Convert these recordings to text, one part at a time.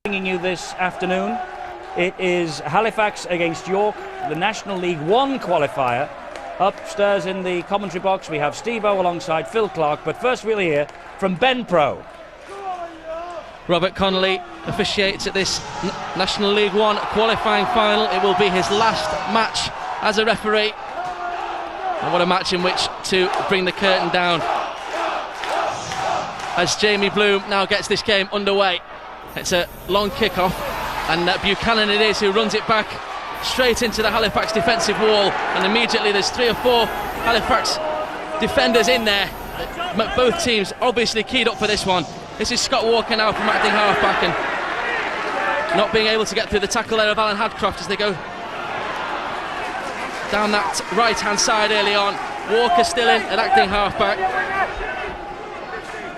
Bringing you this afternoon, it is Halifax against York, the National League One qualifier. Upstairs in the commentary box we have Steve-O alongside Phil Clark, but first we'll hear from Ben Pro. Robert Connolly officiates at this National League One qualifying final. It will be his last match as a referee, and what a match in which to bring the curtain down as Jamie Bloom now gets this game underway. It's a long kick-off, and Buchanan it is who runs it back straight into the Halifax defensive wall, and immediately there's 3 or 4 Halifax defenders in there. Both teams obviously keyed up for this one. This is Scott Walker now from acting half-back, and not being able to get through the tackle there of Alan Hadcroft as they go down that right-hand side early on. Walker still in at acting half-back.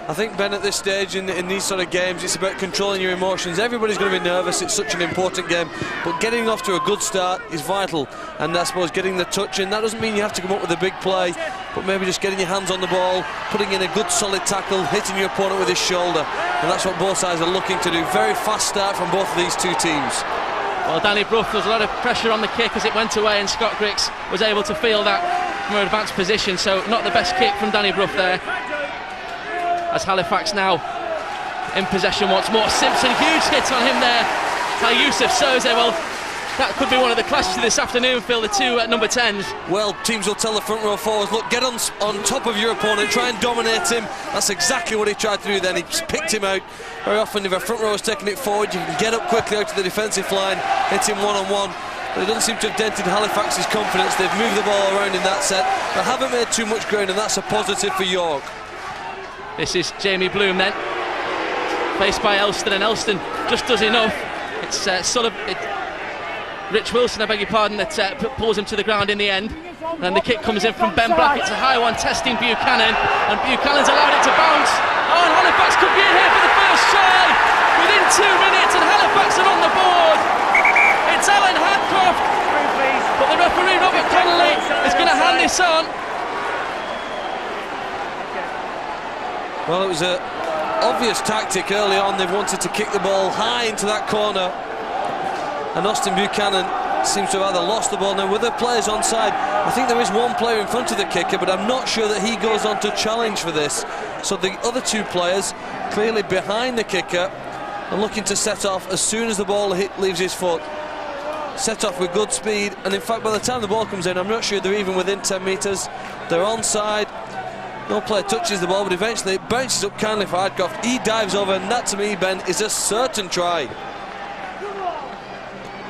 I think, Ben, at this stage in these sort of games, it's about controlling your emotions. Everybody's going to be nervous, it's such an important game, but getting off to a good start is vital, and I suppose getting the touch in, that doesn't mean you have to come up with a big play, but maybe just getting your hands on the ball, putting in a good solid tackle, hitting your opponent with his shoulder, and that's what both sides are looking to do. Very fast start from both of these two teams. Well, Danny Brough, there was a lot of pressure on the kick as it went away, and Scott Griggs was able to feel that from an advanced position, so not the best kick from Danny Brough there. As Halifax now in possession once more. Simpson, huge hit on him there by Yusuf Soze. Well, that could be one of the clashes of this afternoon, Phil, the two number 10s. Well, teams will tell the front row forwards, look, get on top of your opponent, try and dominate him. That's exactly what he tried to do then. He picked him out. Very often if a front row is taking it forward, you can get up quickly out to the defensive line, hit him one-on-one. But it doesn't seem to have dented Halifax's confidence. They've moved the ball around in that set. They haven't made too much ground, and that's a positive for York. This is Jamie Bloom then, faced by Elston, and Elston just does enough. It's Rich Wilson, I beg your pardon, that pulls him to the ground in the end. And the kick comes in from Ben Black. It's a high one, testing Buchanan, and Buchanan's allowed it to bounce. Oh, and Halifax could be in here for the first try within 2 minutes, and Halifax are on the board. It's Alan Hadcroft, but the referee Robert Connolly is going to hand this on. Well, it was an obvious tactic early on. They've wanted to kick the ball high into that corner, and Austin Buchanan seems to have either lost the ball. Now with the players onside, I think there is one player in front of the kicker, but I'm not sure that he goes on to challenge for this. So the other 2 players clearly behind the kicker and looking to set off as soon as the ball leaves his foot. Set off with good speed, and in fact by the time the ball comes in, I'm not sure they're even within 10 metres. They're onside. No player touches the ball, but eventually it bounces up kindly for Hadcroft. He dives over, and that to me, Ben, is a certain try.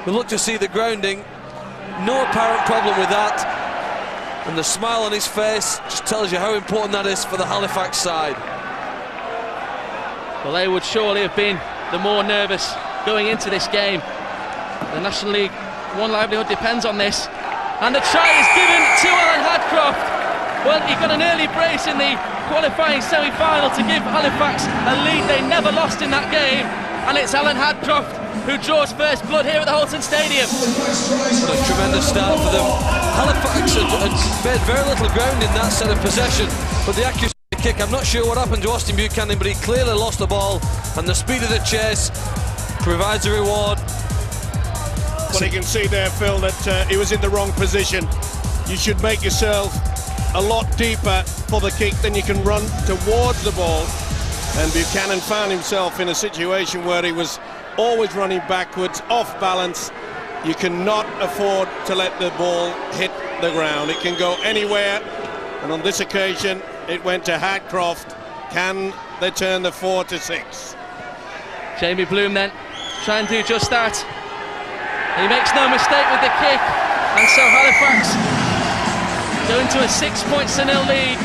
We'll look to see the grounding. No apparent problem with that. And the smile on his face just tells you how important that is for the Halifax side. Well, they would surely have been the more nervous going into this game. The National League One livelihood depends on this. And the try is given to Alan Hadcroft. Well, he got an early brace in the qualifying semi-final to give Halifax a lead they never lost in that game, and it's Alan Hadcroft who draws first blood here at the Holton Stadium. What a tremendous start for them. Halifax had made very little ground in that set of possession, but the accuracy of the kick, I'm not sure what happened to Austin Buchanan, but he clearly lost the ball, and the speed of the chase provides a reward. Well, you can see there, Phil, that he was in the wrong position. You should make yourself a lot deeper for the kick, then you can run towards the ball, and Buchanan found himself in a situation where he was always running backwards, off balance. You cannot afford to let the ball hit the ground. It can go anywhere, and on this occasion it went to Hadcroft. Can they turn the 4-6? Jamie Bloom then try and do just that. He makes no mistake with the kick, and so Halifax going to a 6-0 lead.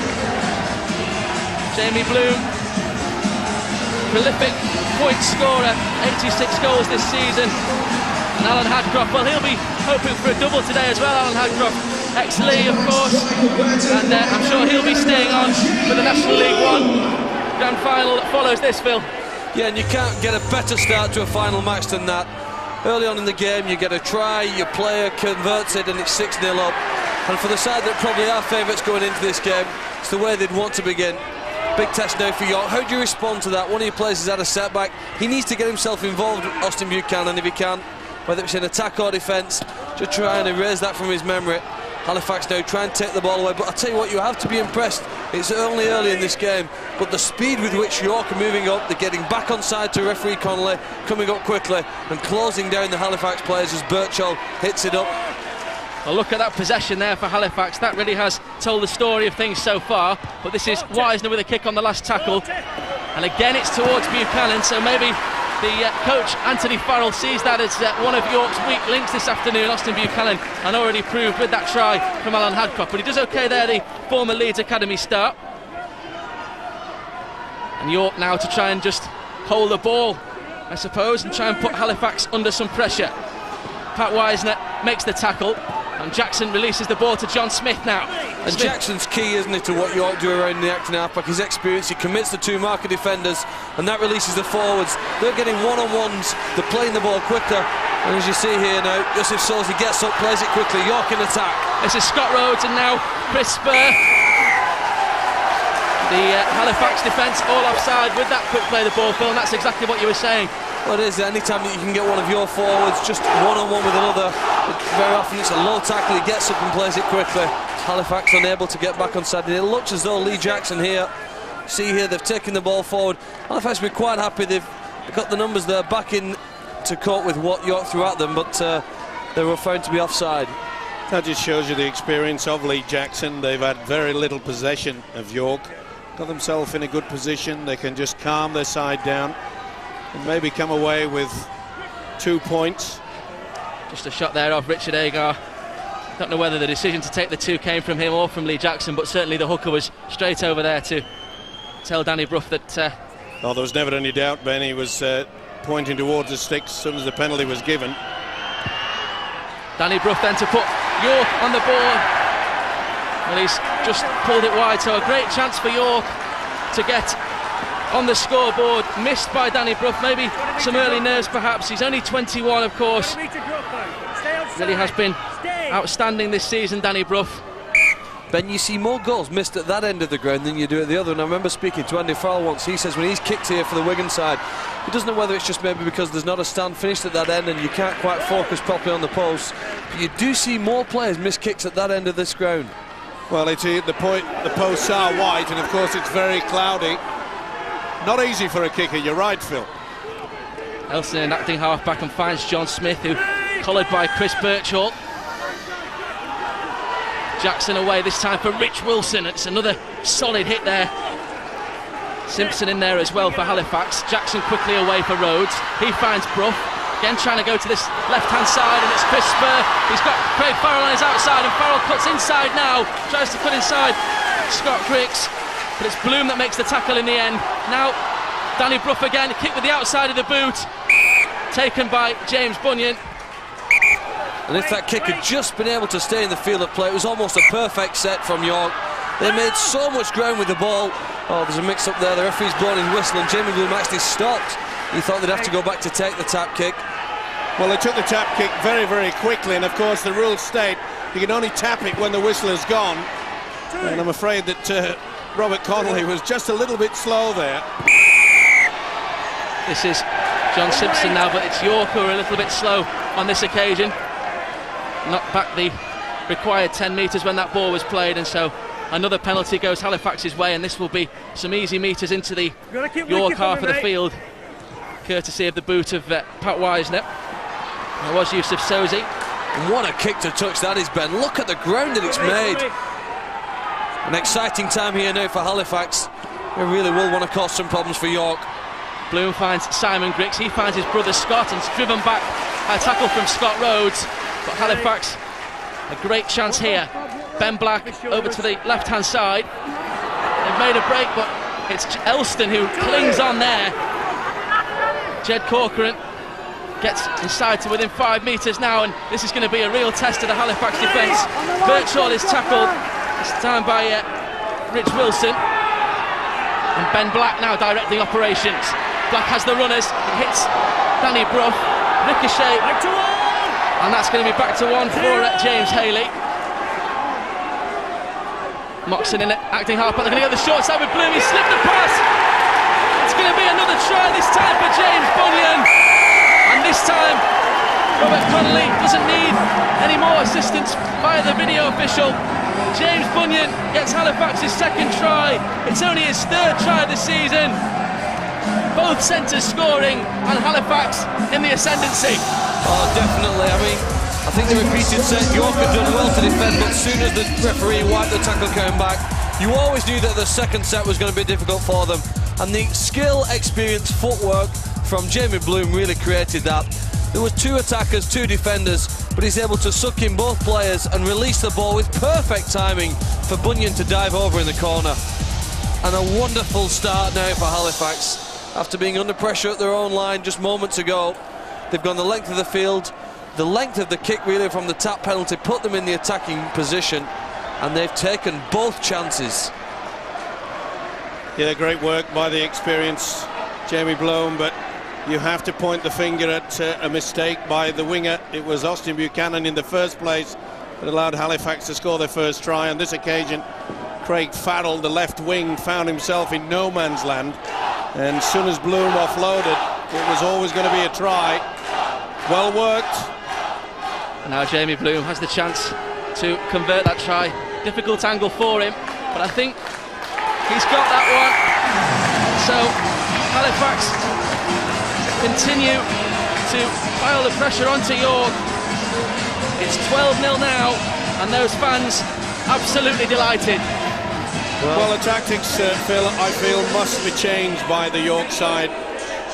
Jamie Bloom, prolific point scorer, 86 goals this season. And Alan Hadcroft, well, he'll be hoping for a double today as well, Alan Hadcroft. Ex-Lee, of course, and I'm sure he'll be staying on for the National League One grand final that follows this, Phil. Yeah, and you can't get a better start to a final match than that. Early on in the game, you get a try, your player converts it, and it's 6-0 up. And for the side that probably are favourites going into this game, it's the way they'd want to begin. Big test now for York. How do you respond to that? One of your players has had a setback. He needs to get himself involved, Austin Buchanan, if he can, whether it's in attack or defence, to try and erase that from his memory. Halifax now try and take the ball away, but I'll tell you what, you have to be impressed. It's only early in this game, but the speed with which York are moving up, they're getting back on side to referee Connolly, coming up quickly and closing down the Halifax players as Birchall hits it up. Well, look at that possession there for Halifax. That really has told the story of things so far. But this is Wisner with a kick on the last tackle. And again, it's towards Buchanan. So maybe the coach, Anthony Farrell, sees that as one of York's weak links this afternoon. Austin Buchanan, and already proved with that try from Alan Hadcock. But he does OK there, the former Leeds Academy start. And York now to try and just hold the ball, I suppose, and try and put Halifax under some pressure. Pat Wisner makes the tackle. And Jackson releases the ball to John Smith now. And Jackson's key, isn't it, to what York do around the acting halfback. His experience, he commits the two marker defenders, and that releases the forwards. They're getting one-on-ones, they're playing the ball quicker. And as you see here now, Joseph Solzy gets up, plays it quickly. York in attack. This is Scott Rhodes and now Chris Spur. The Halifax defence all offside with that quick play of the ball, Phil, and that's exactly what you were saying. Well, it is. Anytime that you can get one of your forwards just one-on-one with another, very often it's a low tackle, he gets up and plays it quickly. Halifax unable to get back on side. It looks as though Lee Jackson here, see here, they've taken the ball forward. Halifax will be quite happy they've got the numbers there back in to cope with what York threw at them, but they were found to be offside. That just shows you the experience of Lee Jackson. They've had very little possession of York. Got themselves in a good position. They can just calm their side down and maybe come away with 2 points. Just a shot there of Richard Agar. Don't know whether the decision to take the two came from him or from Lee Jackson, but certainly the hooker was straight over there to tell Danny Brough that... Oh, there was never any doubt, Ben. He was pointing towards the sticks as soon as the penalty was given. Danny Brough then to put York on the board. Well, he's just pulled it wide, so a great chance for York to get on the scoreboard. Missed by Danny Brough, maybe some early nerves perhaps. He's only 21, of course. Really has been outstanding this season, Danny Brough. Ben, you see more goals missed at that end of the ground than you do at the other, and I remember speaking to Andy Farrell once. He says when he's kicked here for the Wigan side, he doesn't know whether it's just maybe because there's not a stand finished at that end and you can't quite focus properly on the post, but you do see more players miss kicks at that end of this ground. Well, the posts are wide, and of course it's very cloudy. Not easy for a kicker, you're right, Phil. Elson, an acting half-back, and finds John Smith, who collared by Chris Birchall. Jackson away this time for Rich Wilson. It's another solid hit there. Simpson in there as well for Halifax. Jackson quickly away for Rhodes. He finds Brough. Again trying to go to this left-hand side, and it's Chris Spur. He's got Craig Farrell on his outside, and Farrell cuts inside now. Tries to cut inside Scott Griggs, but it's Bloom that makes the tackle in the end. Now Danny Brough again, kick with the outside of the boot. Taken by James Bunyan. And if that kick had just been able to stay in the field of play, it was almost a perfect set from York. They made so much ground with the ball. Oh, there's a mix-up there. The referee's blown his whistle, and Jamie Bloom actually stopped. He thought they'd have to go back to take the tap kick. Well, they took the tap kick very, very quickly, and of course the rules state you can only tap it when the whistle is gone. And I'm afraid that Robert Connolly was just a little bit slow there. This is John Simpson now, but it's York who are a little bit slow on this occasion. Knocked back the required 10 metres when that ball was played, and so another penalty goes Halifax's way, and this will be some easy metres into the York half of the field, courtesy of the boot of Pat Wisner. There was Yusuf Sozi. And what a kick to touch that is, Ben. Look at the ground that it's made. An exciting time here now for Halifax. They really will want to cause some problems for York. Bloom finds Simon Griggs. He finds his brother Scott, and it's driven back by a tackle from Scott Rhodes. But Halifax, a great chance here. Ben Black over to the left-hand side. They've made a break, but it's Elston who clings on there. Jed Corcoran gets inside to within 5 metres now, and this is going to be a real test of the Halifax defence. Birchall is tackled, this time by Rich Wilson. And Ben Black now directing operations. Black has the runners, it hits Danny Brough, ricochet, and that's going to be back to one for James Haley. Moxon in it, acting half back. They're going to go the short side with Bloom. He slipped the pass. It's going to be another try this time for James Bunyan. And this time, Robert Connolly doesn't need any more assistance by the video official. James Bunyan gets Halifax's second try. It's only his third try of the season. Both centres scoring and Halifax in the ascendancy. Oh, definitely. I mean, I think the repeated set, York had done well to defend, but as soon as the referee wiped the tackle coming back, you always knew that the second set was going to be difficult for them. And the skill, experience, footwork from Jamie Bloom really created that. There was two attackers, two defenders, but he's able to suck in both players and release the ball with perfect timing for Bunyan to dive over in the corner. And a wonderful start now for Halifax. After being under pressure at their own line just moments ago, they've gone the length of the field. The length of the kick really from the tap penalty put them in the attacking position, and they've taken both chances. Yeah, great work by the experienced Jamie Bloom, but you have to point the finger at a mistake by the winger. It was Austin Buchanan in the first place that allowed Halifax to score their first try. On this occasion, Craig Farrell, the left wing, found himself in no man's land, and as soon as Bloom offloaded, it was always going to be a try. Well worked. Now Jamie Bloom has the chance to convert that try. Difficult angle for him, but I think he's got that one. So Halifax continue to pile the pressure onto York. It's 12-0 now, and those fans absolutely delighted. Well, the tactics, Phil, I feel must be changed by the York side.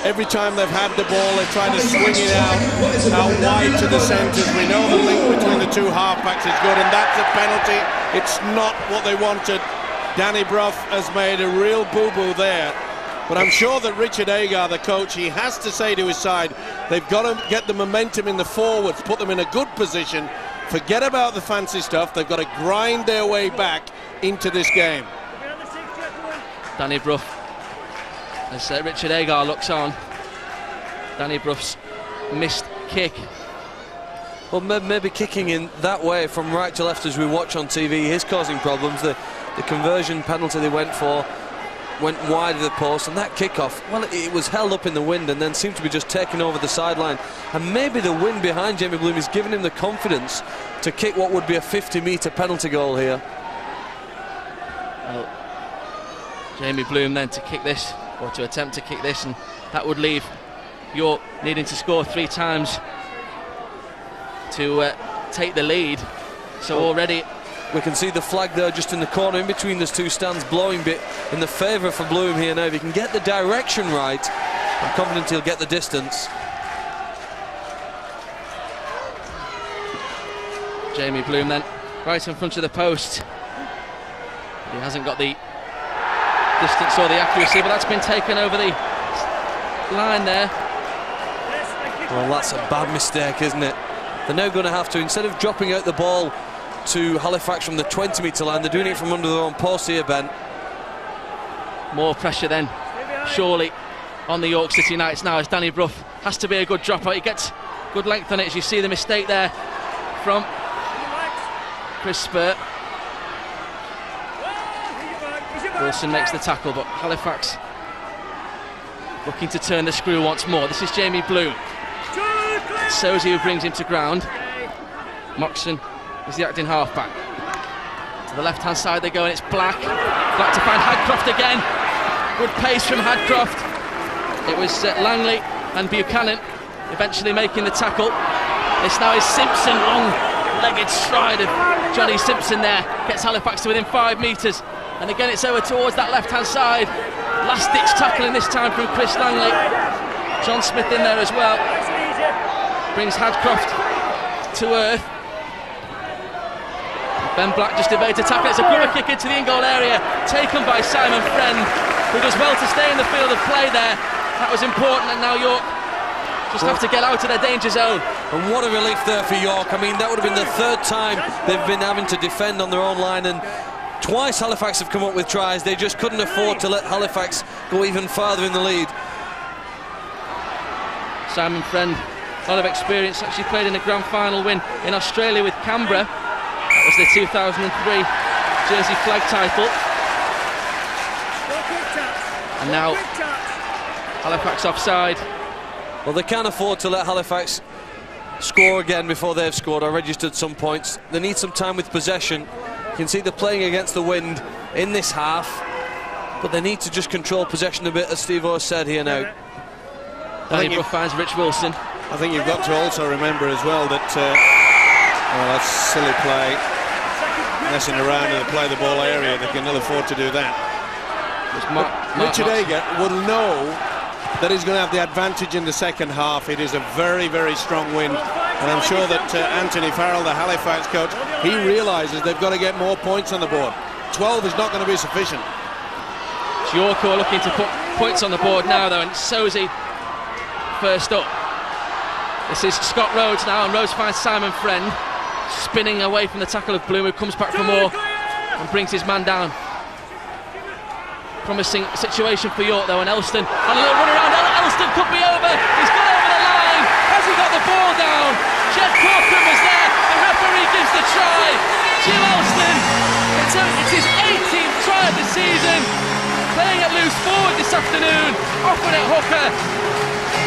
Every time they've had the ball, they try to swing it out wide to the centres. We know the link between the two halfbacks is good, and that's a penalty. It's not what they wanted. Danny Brough has made a real boo-boo there. But I'm sure that Richard Agar, the coach, he has to say to his side, they've got to get the momentum in the forwards, put them in a good position, forget about the fancy stuff. They've got to grind their way back into this game. Danny Brough, as Richard Agar looks on. Danny Brough's missed kick. Well, maybe kicking in that way from right to left as we watch on TV is causing problems. The conversion penalty they went for went wide of the post, and that kickoff, well, it was held up in the wind and then seemed to be just taken over the sideline. And maybe the wind behind Jamie Bloom is giving him the confidence to kick what would be a 50-metre penalty goal here. Well, Jamie Bloom then to kick this, or to attempt to kick this, and that would leave York needing to score 3 times to take the lead. So already we can see the flag there just in the corner in between those two stands blowing bit in the favour for Bloom here now. If he can get the direction right, I'm confident he'll get the distance. Jamie Bloom then right in front of the post. He hasn't got the distance or the accuracy, but that's been taken over the line there. Well, that's a bad mistake, isn't it? They're now going to have to, instead of dropping out the ball to Halifax from the 20-metre line, they're doing it from under their own post here, Ben. More pressure then, surely, on the York City Knights now, as Danny Brough has to be a good dropout. He gets good length on it, as you see the mistake there from Chris Spurt. Wilson makes the tackle, but Halifax looking to turn the screw once more. This is Jamie Bloom. Sozi who brings him to ground. Moxon is the acting halfback. To the left-hand side they go, and it's Black. Black to find Hadcroft again. Good pace from Hadcroft. It was Langley and Buchanan eventually making the tackle. This now is Simpson, long-legged stride of Johnny Simpson there. Gets Halifax to within 5 metres. And again it's over towards that left-hand side. Last-ditch tackling this time from Chris Langley. John Smith in there as well. Brings Hadcroft to earth. Ben Black just evades a tackle. It's a good kick into the in-goal area, taken by Simon Friend, who does well to stay in the field of play there. That was important, and now York just have to get out of their danger zone. And what a relief there for York. I mean, that would have been the 3rd time they've been having to defend on their own line, and twice Halifax have come up with tries. They just couldn't afford to let Halifax go even farther in the lead. Simon Friend, a lot of experience, actually played in a grand final win in Australia with Canberra. That was the 2003 jersey flag title. And now Halifax offside. Well, they can't afford to let Halifax score again before they've scored or registered some points. They need some time with possession. You can see they're playing against the wind in this half, but they need to just control possession a bit, as Steve O said here now. Danny Brough finds Rich Wilson. I think you've got to also remember as well that that's silly play, messing around in the play the ball area. They can ill afford to do that. Richard Ager will know that he's going to have the advantage in the second half. It is a very, very strong wind, and I'm sure that Anthony Farrell, the Halifax coach, he realises they've got to get more points on the board. 12 is not going to be sufficient. York are looking to put points on the board now, though, and Sosie first up. This is Scott Rhodes now, and Rhodes finds Simon Friend spinning away from the tackle of Bloom, who comes back for more and brings his man down. Promising situation for York, though, and Elston on a little run around. Elston could be over. He's got over the line. Has he got the ball down? Jed Corcoran was there. The referee gives the try. Jim Elston. It's his 18th try of the season. Playing at loose forward this afternoon. Offered at hooker.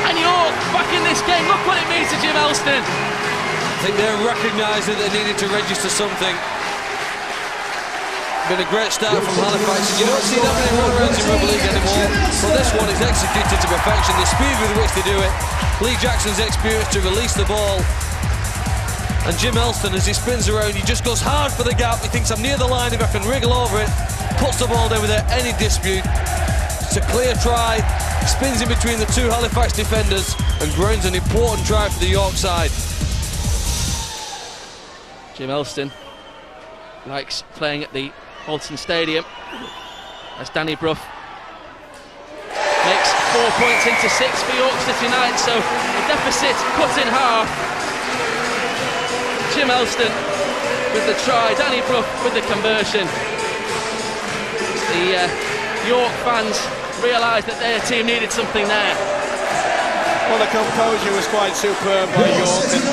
And York back in this game. Look what it means to Jim Elston. I think they're recognising they needed to register something. Been a great start from Halifax. You don't see that many run-arounds in Rugby League anymore, but this one is executed to perfection. The speed with which they do it, Lee Jackson's experience to release the ball, and Jim Elston, as he spins around, he just goes hard for the gap. He thinks, I'm near the line, if I can wriggle over it, puts the ball down without any dispute. It's a clear try, spins in between the two Halifax defenders and grounds an important try for the York side. Jim Elston likes playing at the Halton Stadium, as Danny Brough makes 4 points into 6 for Yorkshire tonight, so the deficit cut in half. Jim Elston with the try, Danny Brough with the conversion. The York fans realised that their team needed something there. Well, the composure was quite superb by York, and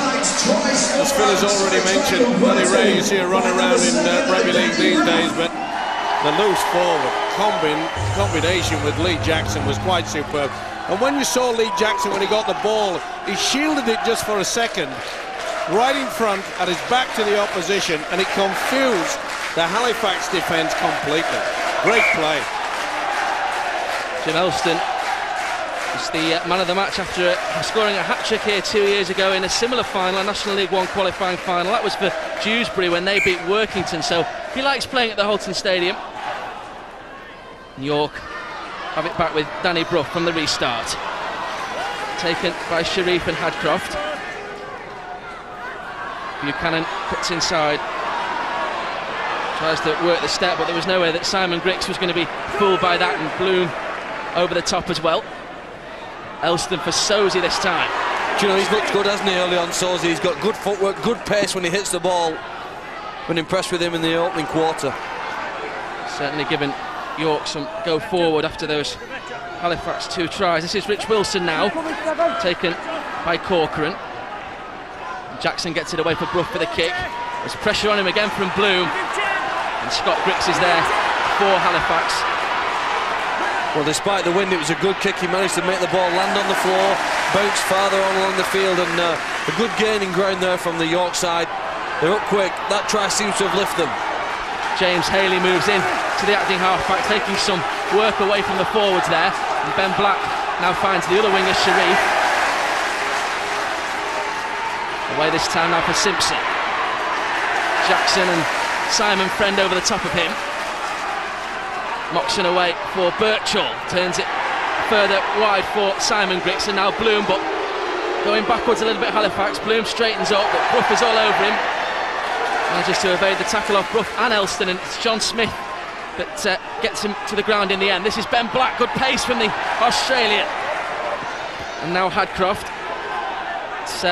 as Phil has already mentioned, very rare you see a run around in Rugby League these days, but the loose forward combination with Lee Jackson was quite superb. And when you saw Lee Jackson when he got the ball, he shielded it just for a second, right in front at his back to the opposition, and it confused the Halifax defence completely. Great play. Jim Elston is the man of the match after scoring a hat-trick here 2 years ago in a similar final, a National League 1 qualifying final. That was for Dewsbury when they beat Workington, so he likes playing at the Halton Stadium. York have it back with Danny Brough from the restart. Taken by Sharif and Hadcroft. Buchanan cuts inside. Tries to work the step, but there was no way that Simon Grix was going to be fooled by that, and Bloom over the top as well. Elston for Sosie this time. Do you know, he's looked good, hasn't he, early on, Sosie? He's got good footwork, good pace when he hits the ball. Been impressed with him in the opening quarter. Certainly given York some go forward after those Halifax 2 tries. This is Rich Wilson now, taken by Corcoran. Jackson gets it away for Brough for the kick. There's pressure on him again from Bloom, and Scott Grix is there for Halifax. Well, despite the wind, it was a good kick. He managed to make the ball land on the floor, bounce farther on along the field, and a good gaining ground there from the York side. They're up quick. That try seems to have lifted them. James Haley moves in to the acting halfback, taking some work away from the forwards there. And Ben Black now finds the other winger, Sharif. Away this time now for Simpson. Jackson and Simon Friend over the top of him. Moxon away for Birchall, turns it further wide for Simon Grix, and now Bloom, but going backwards a little bit Halifax. Bloom straightens up, but Brough is all over him. Manages to evade the tackle off Brough and Elston, and it's John Smith that gets him to the ground in the end. This is Ben Black, good pace from the Australian. And now Hadcroft. It's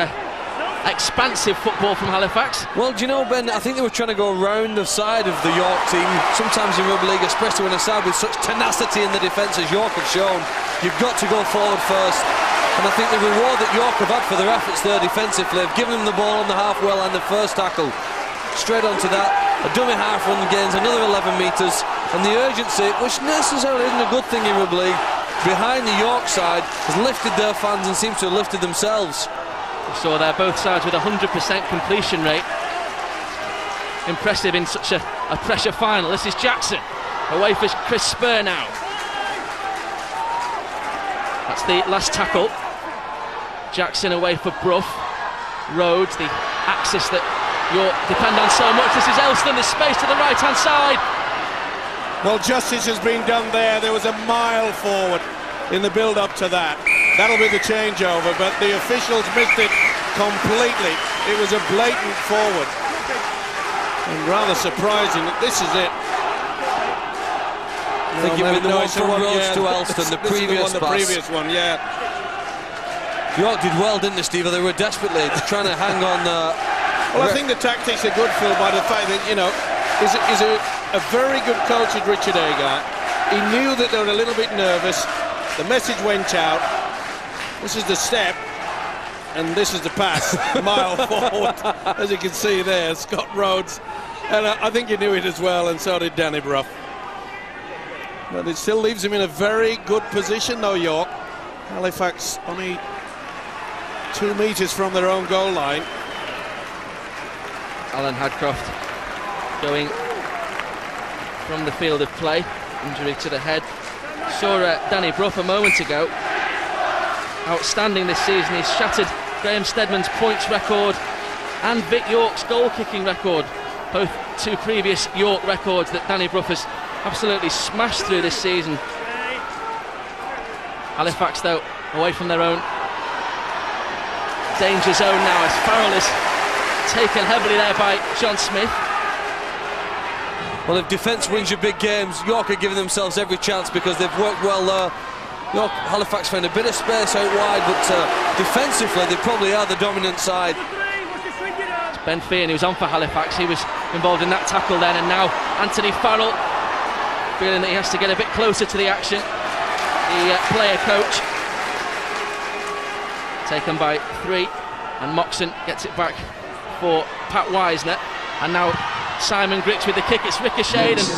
expansive football from Halifax. Well, do you know, Ben, I think they were trying to go around the side of the York team. Sometimes in Rugby League, especially when a side with such tenacity in the defence as York have shown, you've got to go forward first. And I think the reward that York have had for their efforts there defensively have given them the ball on the half well and the first tackle. Straight onto that, A dummy half run gains another 11 metres, and the urgency, which necessarily isn't a good thing in rugby league, behind the York side has lifted their fans and seems to have lifted themselves. We saw there both sides with 100% completion rate. Impressive in such a pressure final. This is Jackson away for Chris Spur now. That's the last tackle. Jackson away for Brough. Rhodes, the axis that York depend on so much. This is Elston, the space to the right hand side. Well, justice has been done there. There was a mile forward in the build-up to that. That'll be the changeover, but the officials missed it completely. It was a blatant forward. And rather surprising that this is it. I think it was the one from Rhodes to Elston, the previous pass. The previous one, yeah. York did well, didn't they, Steve? They were desperately trying to hang on. Well, I think the tactics are good, Phil, by the fact that, you know, is a very good coach with Richard Agar. He knew that they were a little bit nervous. The message went out. This is the step, and this is the pass. Mile forward, as you can see there, Scott Rhodes. And I think he knew it as well, and so did Danny Brough. But it still leaves him in a very good position, though, York. Halifax only 2 metres from their own goal line. Alan Hadcroft going from the field of play. Injury to the head. Saw Danny Brough a moment ago. Outstanding this season. He's shattered Graham Stedman's points record and Vic York's goal-kicking record. Both 2 previous York records that Danny Brough has absolutely smashed through this season. Halifax, though, away from their own danger zone now as Farrell is taken heavily there by John Smith. Well, if defence wins your big games, York are giving themselves every chance because they've worked well there. York, Halifax found a bit of space out wide, but defensively they probably are the dominant side. It's Ben Feehan who's on for Halifax. He was involved in that tackle then, and now Anthony Farrell feeling that he has to get a bit closer to the action. The player coach taken by 3, and Moxon gets it back for Pat Wisner, and now Simon Grix with the kick. It's ricocheted, and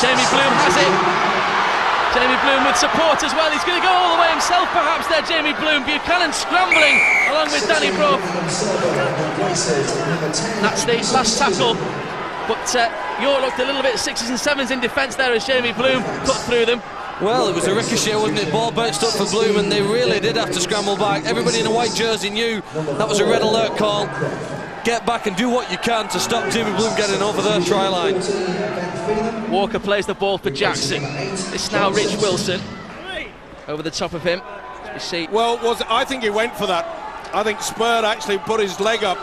Jamie Bloom has it. Jamie Bloom with support as well. He's going to go all the way himself perhaps there, Jamie Bloom. Buchanan scrambling along with Danny Brough. That's the last tackle, but York looked a little bit 6s and 7s in defence there as Jamie Bloom cut through them. Well, it was a ricochet, wasn't it? Ball bounced up for Bloom, and they really did have to scramble back. Everybody in a white jersey knew that was a red alert call. Get back and do what you can to stop Jamie Bloom getting over their try line. Walker plays the ball for Jackson. It's now Rich Wilson over the top of him. We see. Well, I think he went for that. I think Spur actually put his leg up,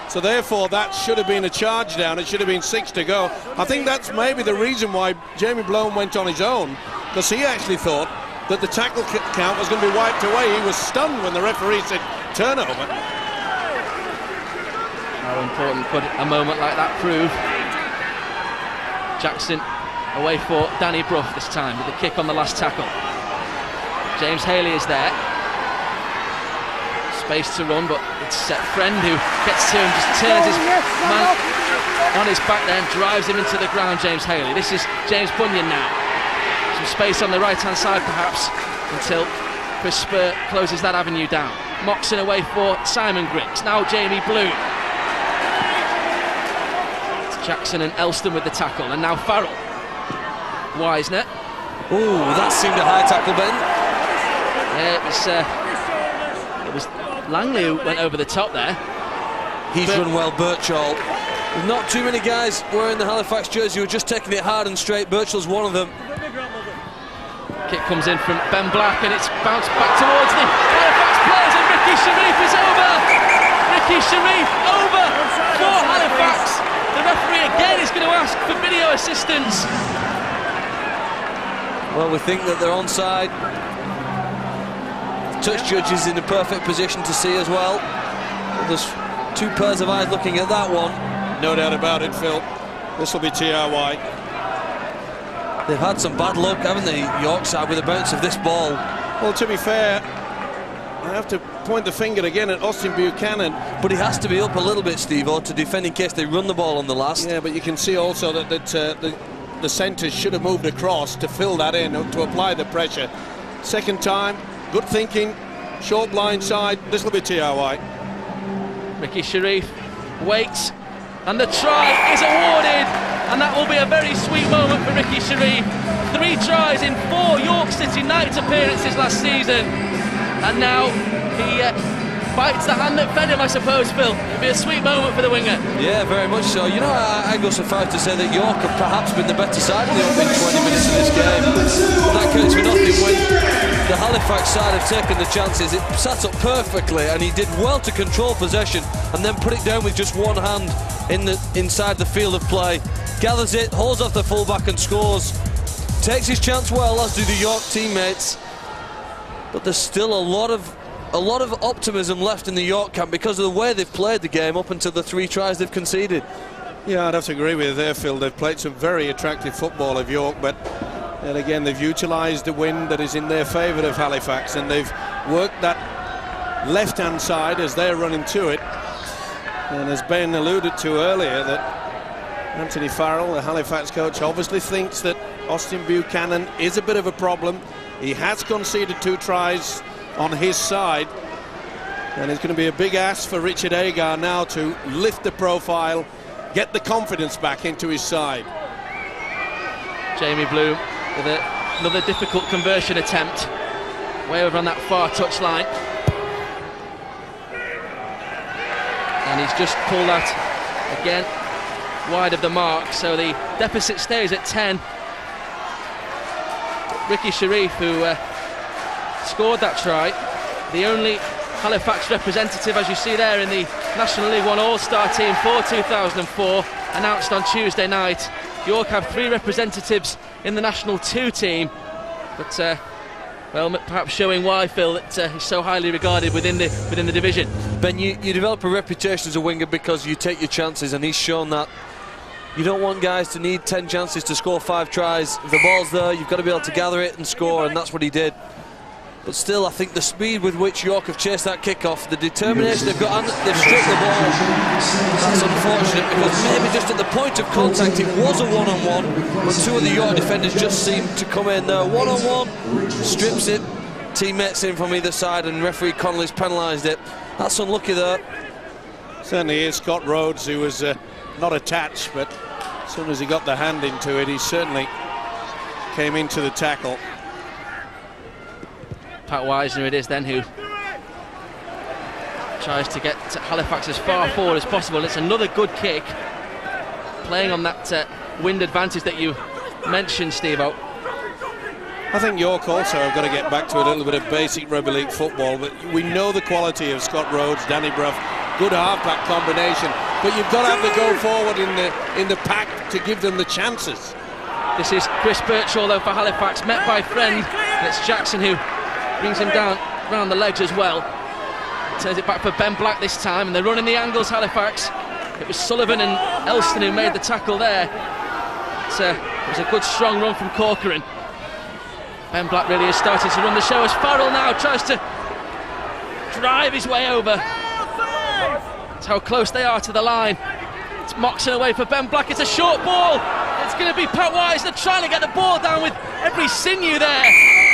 so therefore that should have been a charge down. It should have been 6 to go. I think that's maybe the reason why Jamie Bloom went on his own, because he actually thought that the tackle count was going to be wiped away. He was stunned when the referee said turnover. How important could a moment like that prove? Jackson away for Danny Brough this time with the kick on the last tackle. James Haley is there. Space to run, but it's Friend who gets to him, just turns his man on his back there and drives him into the ground, James Haley. This is James Bunyan now. Some space on the right-hand side perhaps until Chris Spur closes that avenue down. Moxon away for Simon Grix. Now Jamie Bloom. Jackson and Elston with the tackle, and now Farrell. Wisner. Ooh, that seemed a high tackle, Ben. Yeah, it was Langley who went over the top there. He's run well, Birchall. There's not too many guys wearing the Halifax jersey who are just taking it hard and straight. Birchall's one of them. Kick comes in from Ben Black, and it's bounced back towards the Halifax players, and Ricky Sharif is over. Ricky Sharif over for Halifax. The referee again is going to ask for video assistance. Well, we think that they're onside. The touch judge is in a perfect position to see as well. There's 2 pairs of eyes looking at that one. No doubt about it, Phil. This will be TRY. They've had some bad luck, haven't they, York side, with the bounce of this ball. Well, to be fair, I have to point the finger again at Austin Buchanan. But he has to be up a little bit, Steve-O, to defend in case they run the ball on the last. Yeah, but you can see also that the centres should have moved across to fill that in, to apply the pressure. Second time, good thinking, short blind side, little bit TRY. Ricky Sharif waits, and the try is awarded, and that will be a very sweet moment for Ricky Sharif. 3 tries in 4 York City Knights appearances last season, and now he bites the hand that fed him, I suppose, Phil. It'll be a sweet moment for the winger. Yeah, very much so. You know, I go so far as to say that York have perhaps been the better side in the opening 20 minutes of this game. But that counts for nothing when the Halifax side have taken the chances. It sat up perfectly, and he did well to control possession and then put it down with just one hand inside the field of play. Gathers it, holds off the fullback and scores. Takes his chance well, as do the York teammates. But there's still a lot of optimism left in the York camp because of the way they've played the game up until the 3 tries they've conceded. Yeah, I'd have to agree with you there, Phil. They've played some very attractive football of York, but and again they've utilised the wind that is in their favour of Halifax, and they've worked that left-hand side as they're running to it. And as Ben alluded to earlier, that Anthony Farrell, the Halifax coach, obviously thinks that Austin Buchanan is a bit of a problem. He has conceded 2 tries on his side, and it's going to be a big ask for Richard Agar now to lift the profile, get the confidence back into his side. Jamie Bloom with another difficult conversion attempt, way over on that far touchline, and he's just pulled that again wide of the mark, so the deficit stays at 10. Ricky Sharif, who scored that try, the only Halifax representative, as you see there, in the National League One All-Star team for 2004, announced on Tuesday night. York have 3 representatives in the National 2 team, but well, perhaps showing why, Phil, that he's so highly regarded within the division. Ben, you develop a reputation as a winger because you take your chances, and he's shown that. You don't want guys to need 10 chances to score 5 tries. If the ball's there, you've got to be able to gather it and score, and that's what he did. But still, I think the speed with which York have chased that kick-off, the determination they've got, and they've stripped the ball, that's unfortunate, because maybe just at the point of contact it was a one-on-one, but 2 of the York defenders just seemed to come in there. One-on-one, strips it, teammates in from either side, and referee Connolly's penalised it. That's unlucky there. Certainly is. Scott Rhodes, who was not attached, but as soon as he got the hand into it, he certainly came into the tackle. Pat Wisner it is then who tries to get Halifax as far forward as possible. It's another good kick, playing on that wind advantage that you mentioned, Steve-O. I think York also have got to get back to a little bit of basic rugby league football, but we know the quality of Scott Rhodes, Danny Brough, good half-back combination, but you've got to have the go forward in the pack to give them the chances. This is Chris Birchall, though, for Halifax, met by Friend, and it's Jackson who brings him down round the legs as well. Turns it back for Ben Black this time, and they're running the angles, Halifax. It was Sullivan and Elston who made the tackle there. It was a good strong run from Corcoran. Ben Black really is starting to run the show as Farrell now tries to drive his way over. That's how close they are to the line. It's Moxon away for Ben Black. It's a short ball. It's going to be Pat Wisner trying to get the ball down with every sinew there.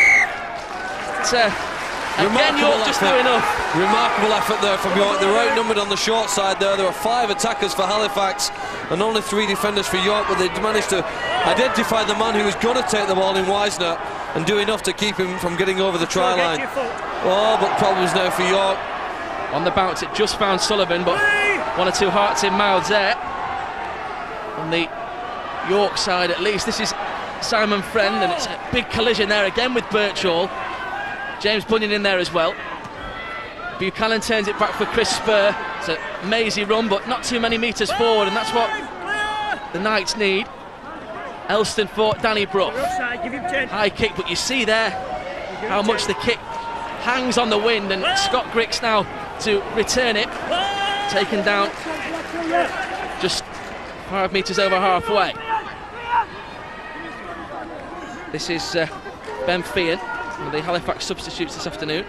Again, York just do enough. Remarkable effort there from York. They were outnumbered on the short side there. There were 5 attackers for Halifax and only 3 defenders for York, but they managed to identify the man who was going to take the ball in Wisner and do enough to keep him from getting over the try line. Oh, but problems now for York. On the bounce, it just found Sullivan, but 1 or 2 hearts in mouths there. On the York side, at least, this is Simon Friend, and it's a big collision there again with Birchall. James Bunyan in there as well. Buchanan turns it back for Chris Spur. It's a mazy run, but not too many metres forward, and that's what the Knights need. Elston for Danny Brough. High kick, but you see there how much the kick hangs on the wind, and Scott Griggs now to return it. Taken down just 5 metres over halfway. This is Ben Feehan, one of the Halifax substitutes this afternoon.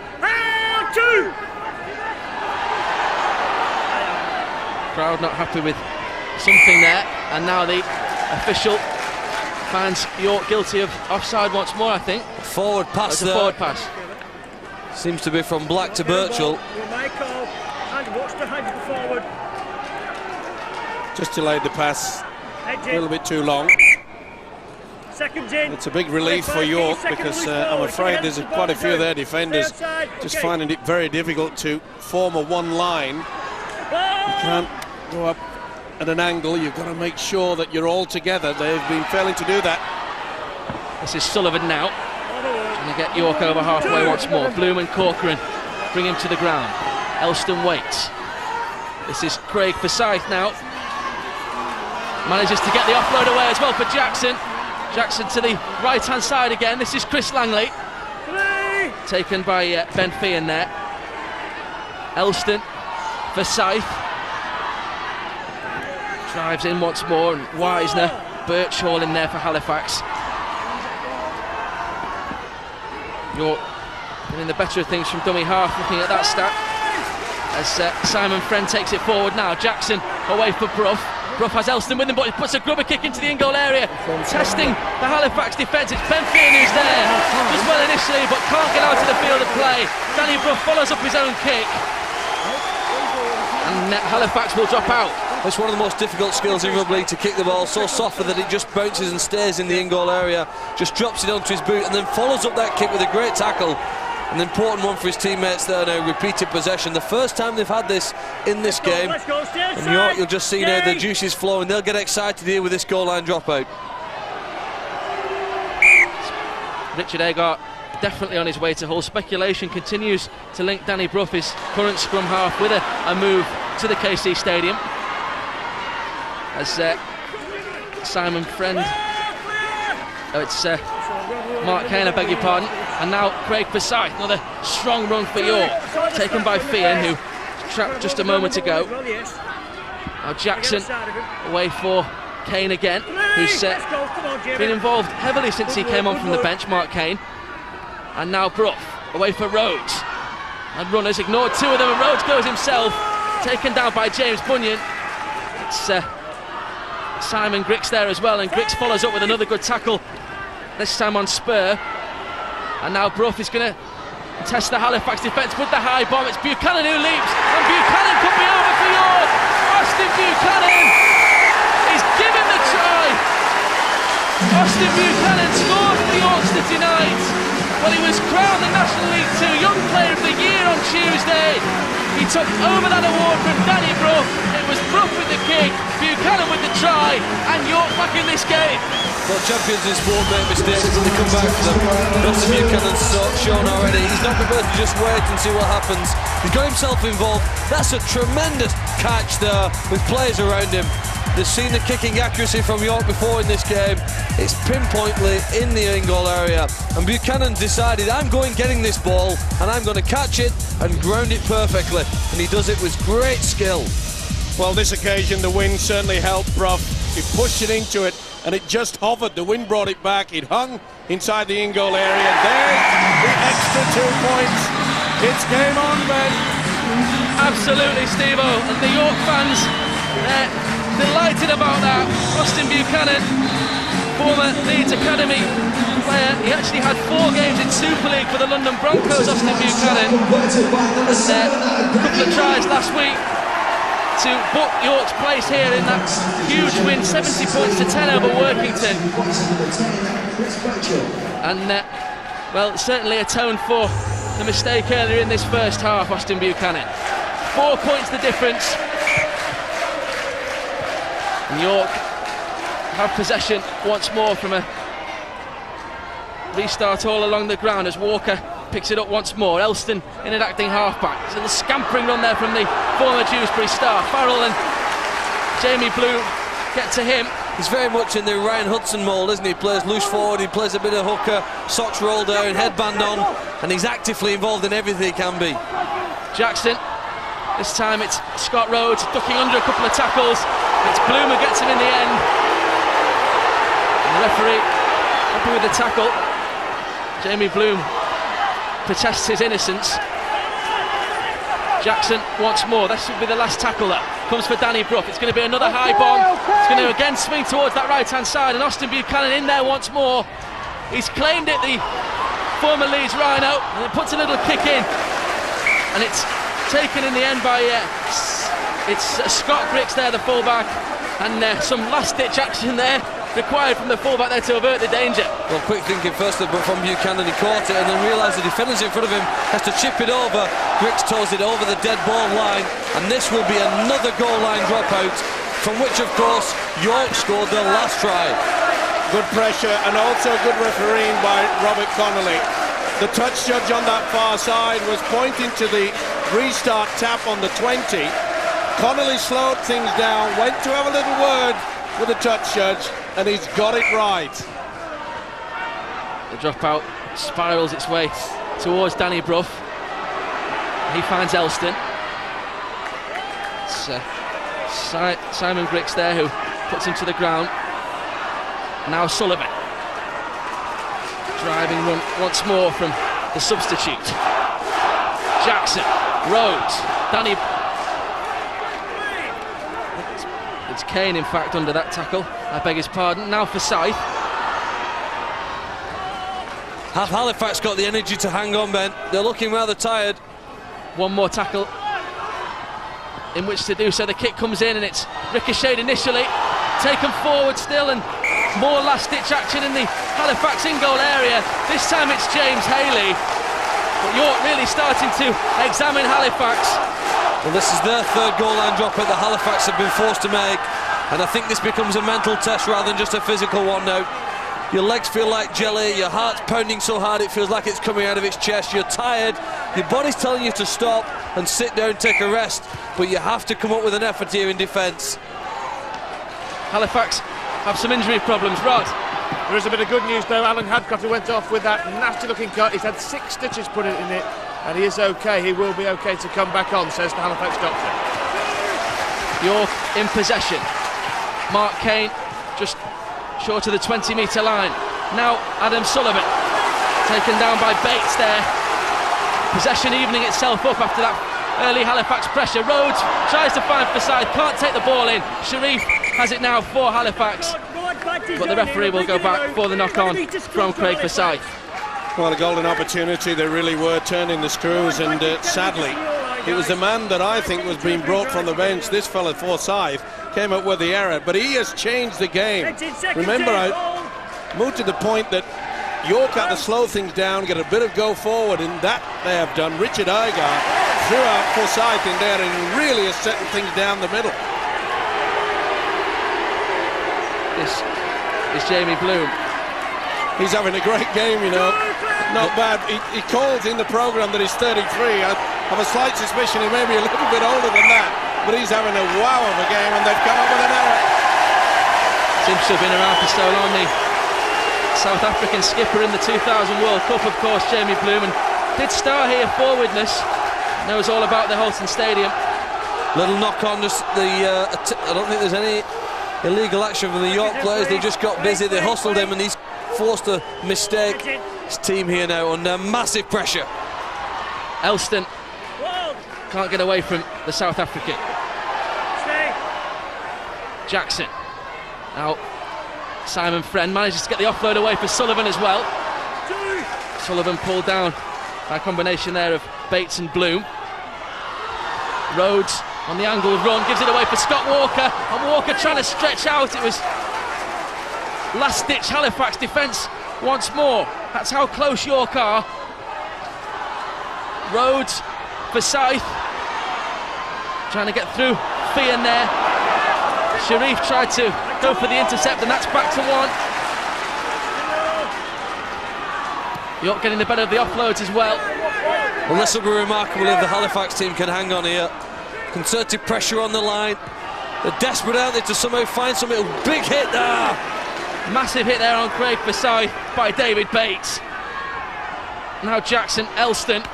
Crowd not happy with something there, and now the official finds York guilty of offside once more, I think. Forward pass there. Forward pass. Seems to be from Black to Birchall. Just delayed the pass a little bit too long. It's a big relief for York because I'm afraid there's quite a few of their defenders just finding it very difficult to form a one line. You can't go up at an angle, you've got to make sure that you're all together. They've been failing to do that. This is Sullivan now, trying to get York over halfway once more. Bloom and Corcoran bring him to the ground. Elston waits. This is Craig Forsyth now. Manages to get the offload away as well for Jackson. Jackson to the right-hand side again. This is Chris Langley. Taken by Ben Feehan there. Elston, Forsyth. Drives in once more, and Wisner, Birchall in there for Halifax. York getting the better of things from dummy half, looking at that stat. As Simon Friend takes it forward now. Jackson away for Brough. Brough has Elston with him, but he puts a grubber kick into the in-goal area, testing the Halifax defence. It's Ben Feehan who's there. Does well initially, but can't get out of the field of play. Danny Brough follows up his own kick. And Halifax will drop out. It's one of the most difficult skills in rugby league, to kick the ball so softly that it just bounces and stays in the in-goal area, just drops it onto his boot and then follows up that kick with a great tackle. An important one for his teammates there now, repeated possession. The first time they've had this in this game. And York, you'll just see now the juices flowing. They'll get excited here with this goal line dropout. Richard Agart definitely on his way to Hull. Speculation continues to link Danny Brough, his current scrum half, with a move to the KC Stadium. As Simon Friend, it's Mark Kane, I beg your pardon, and now Craig Forsyth. Another strong run for York, taken by Feehan, who trapped just a moment ago. Now Jackson away for Kane again, who's been involved heavily since he came on from the bench, Mark Kane. And now Brough away for Rhodes, and runners ignored two of them, and Rhodes goes himself, taken down by James Bunyan. It's Simon Grix there as well, and Grix follows up with another good tackle, this time on Spur. And now Brough is going to test the Halifax defence with the high bomb. It's Buchanan who leaps, and Buchanan could be over for York. Austin Buchanan is given the try. Austin Buchanan scored for Yorkster tonight. Well, he was crowned the National League 2 Young Player of the Year on Tuesday. He took over that award from Danny Brough. It was Brough with the kick, Buchanan with the try, and York back in this game. Well, champions in sport make mistakes and they come back to them. Austin Buchanan's shown already. He's not prepared to just wait and see what happens. He's got himself involved. That's a tremendous catch there with players around him. They've seen the kicking accuracy from York before in this game. It's pinpointly in the in-goal area, and Buchanan decided, I'm going getting this ball and I'm going to catch it and ground it perfectly, and he does it with great skill. Well, this occasion the wind certainly helped Brough. He pushed it into it and it just hovered. The wind brought it back. It hung inside the in-goal area. There's the extra 2 points. It's game on, Ben. Absolutely, Steve-O, and the York fans, delighted about that. Austin Buchanan, former Leeds Academy player. He actually had 4 games in Super League for the London Broncos, Austin Buchanan. And a couple of tries last week to book York's place here in that huge win, 70 points to 10 over Workington. And, well, certainly atoned for the mistake earlier in this first half, Austin Buchanan. 4 points the difference. And York have possession once more from a restart all along the ground as Walker picks it up once more. Elston in an acting halfback. So the scampering run there from the former Dewsbury star. Farrell and Jamie Bloom get to him. He's very much in the Ryan Hudson mould, isn't he? He plays loose forward, he plays a bit of hooker, socks rolled down, headband on, and he's actively involved in everything he can be. Jackson, this time it's Scott Rhodes ducking under a couple of tackles. It's Bloom who gets him in the end. And the referee happy with the tackle. Jamie Bloom protests his innocence. Jackson once more. This will be the last tackle that comes for Danny Brough. It's going to be another high bomb. It's going to again swing towards that right hand side, and Austin Buchanan in there once more. He's claimed it, the former Leeds Rhino, and it puts a little kick in, and it's taken in the end by Scott Griggs there, the fullback, and some last-ditch action there required from the fullback there to avert the danger. Well, quick thinking first but from Buchanan, he caught it and then realised the defenders in front of him has to chip it over. Griggs toes it over the dead ball line, and this will be another goal line dropout, from which of course York scored their last try. Good pressure and also good refereeing by Robert Connolly. The touch judge on that far side was pointing to the restart tap on the 20. Connolly slowed things down, went to have a little word with the touch judge, and he's got it right. The dropout spirals its way towards Danny Brough. He finds Elston. It's Simon Griggs there who puts him to the ground. Now Sullivan. Driving run once more from the substitute. Jackson, Rhodes, Danny. It's Kane, in fact, under that tackle. I beg his pardon. Now for Scythe. Have Halifax got the energy to hang on, Ben? They're looking rather tired. One more tackle in which to do so. The kick comes in and it's ricocheted initially, taken forward still, and more last-ditch action in the Halifax in-goal area. This time it's James Haley, but York really starting to examine Halifax. Well, this is their third goal line dropout that Halifax have been forced to make, and I think this becomes a mental test rather than just a physical one now. Your legs feel like jelly, your heart's pounding so hard it feels like it's coming out of its chest, you're tired, your body's telling you to stop and sit down, take a rest, but you have to come up with an effort here in defence. Halifax have some injury problems. Rod. There is a bit of good news though. Alan Hadcroft, who went off with that nasty looking cut, he's had 6 stitches put in it, and he is okay. He will be okay to come back on, says the Halifax doctor. York in possession. Mark Kane just short of the 20-metre line. Now Adam Sullivan taken down by Bates there. Possession evening itself up after that early Halifax pressure. Rhodes tries to find Forsyth, can't take the ball in. Sharif has it now for Halifax, but the referee will go back for the knock-on from Craig Forsyth. Well, a golden opportunity. They really were turning the screws, and sadly it was the man that I think was being brought from the bench. This fella Forsyth came up with the error, but he has changed the game. Remember, I moved to the point that York had to slow things down, get a bit of go forward, and that they have done. Richard Igar threw out Forsyth in there and really is setting things down the middle. This is Jamie Bloom. He's having a great game, you know. Not bad. He calls in the programme that he's 33. I have a slight suspicion he may be a little bit older than that, but he's having a wow of a game, and they've come up with an error. Seems to have been around for so long. The South African skipper in the 2000 World Cup, of course, Jamie Bloom, and did star here for Widnes. Knows all about the Holton Stadium. Little knock on, just I don't think there's any illegal action from the York players. They just got busy, they hustled him, and he's forced a mistake. His team here now under massive pressure. Elston can't get away from the South African. Jackson. Now Simon Friend manages to get the offload away for Sullivan as well. Sullivan pulled down by a combination there of Bates and Bloom. Rhodes on the angled run, gives it away for Scott Walker, and Walker trying to stretch out. It was last-ditch Halifax defence once more. That's how close York are. Rhodes for Scythe, trying to get through Fian there. Sharif tried to go for the intercept, and that's back to 1. York getting the better of the offloads as well. Well, this will be remarkable if the Halifax team can hang on here. Concerted pressure on the line. They're desperate, aren't they, to somehow find something. Big hit there. Massive hit there on Craig Forsyth by David Bates. Now Jackson, Elston,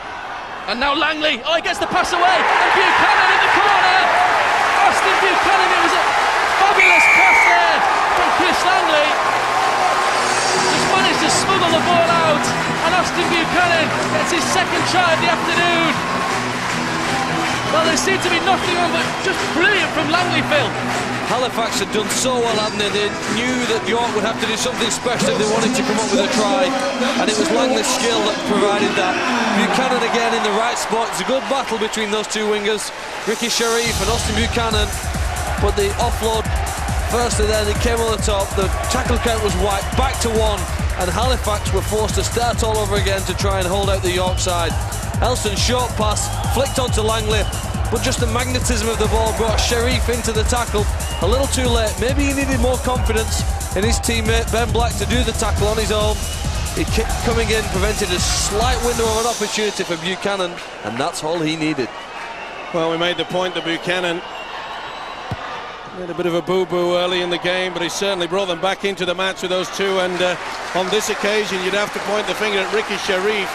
and now Langley. Oh, he gets the pass away, and Buchanan in the corner. Austin Buchanan, it was a fabulous pass there from Chris Langley. Just managed to smuggle the ball out, and Austin Buchanan gets his second try of the afternoon. Well, there seemed to be nothing on, but just brilliant from Langley, Phil. Halifax had done so well, hadn't they? They knew that York would have to do something special if they wanted to come up with a try, and it was Langley's skill that provided that. Buchanan again in the right spot. It's a good battle between those two wingers, Ricky Sharif and Austin Buchanan, but the offload first and then it came on the top. The tackle count was wiped back to 1, and Halifax were forced to start all over again to try and hold out the York side. Elston's short pass flicked onto Langley, but just the magnetism of the ball brought Sharif into the tackle a little too late. Maybe he needed more confidence in his teammate Ben Black to do the tackle on his own. He kicked coming in, prevented a slight window of an opportunity for Buchanan, and that's all he needed. Well, we made the point that Buchanan made a bit of a boo-boo early in the game, but he certainly brought them back into the match with those two, and on this occasion you'd have to point the finger at Ricky Sharif.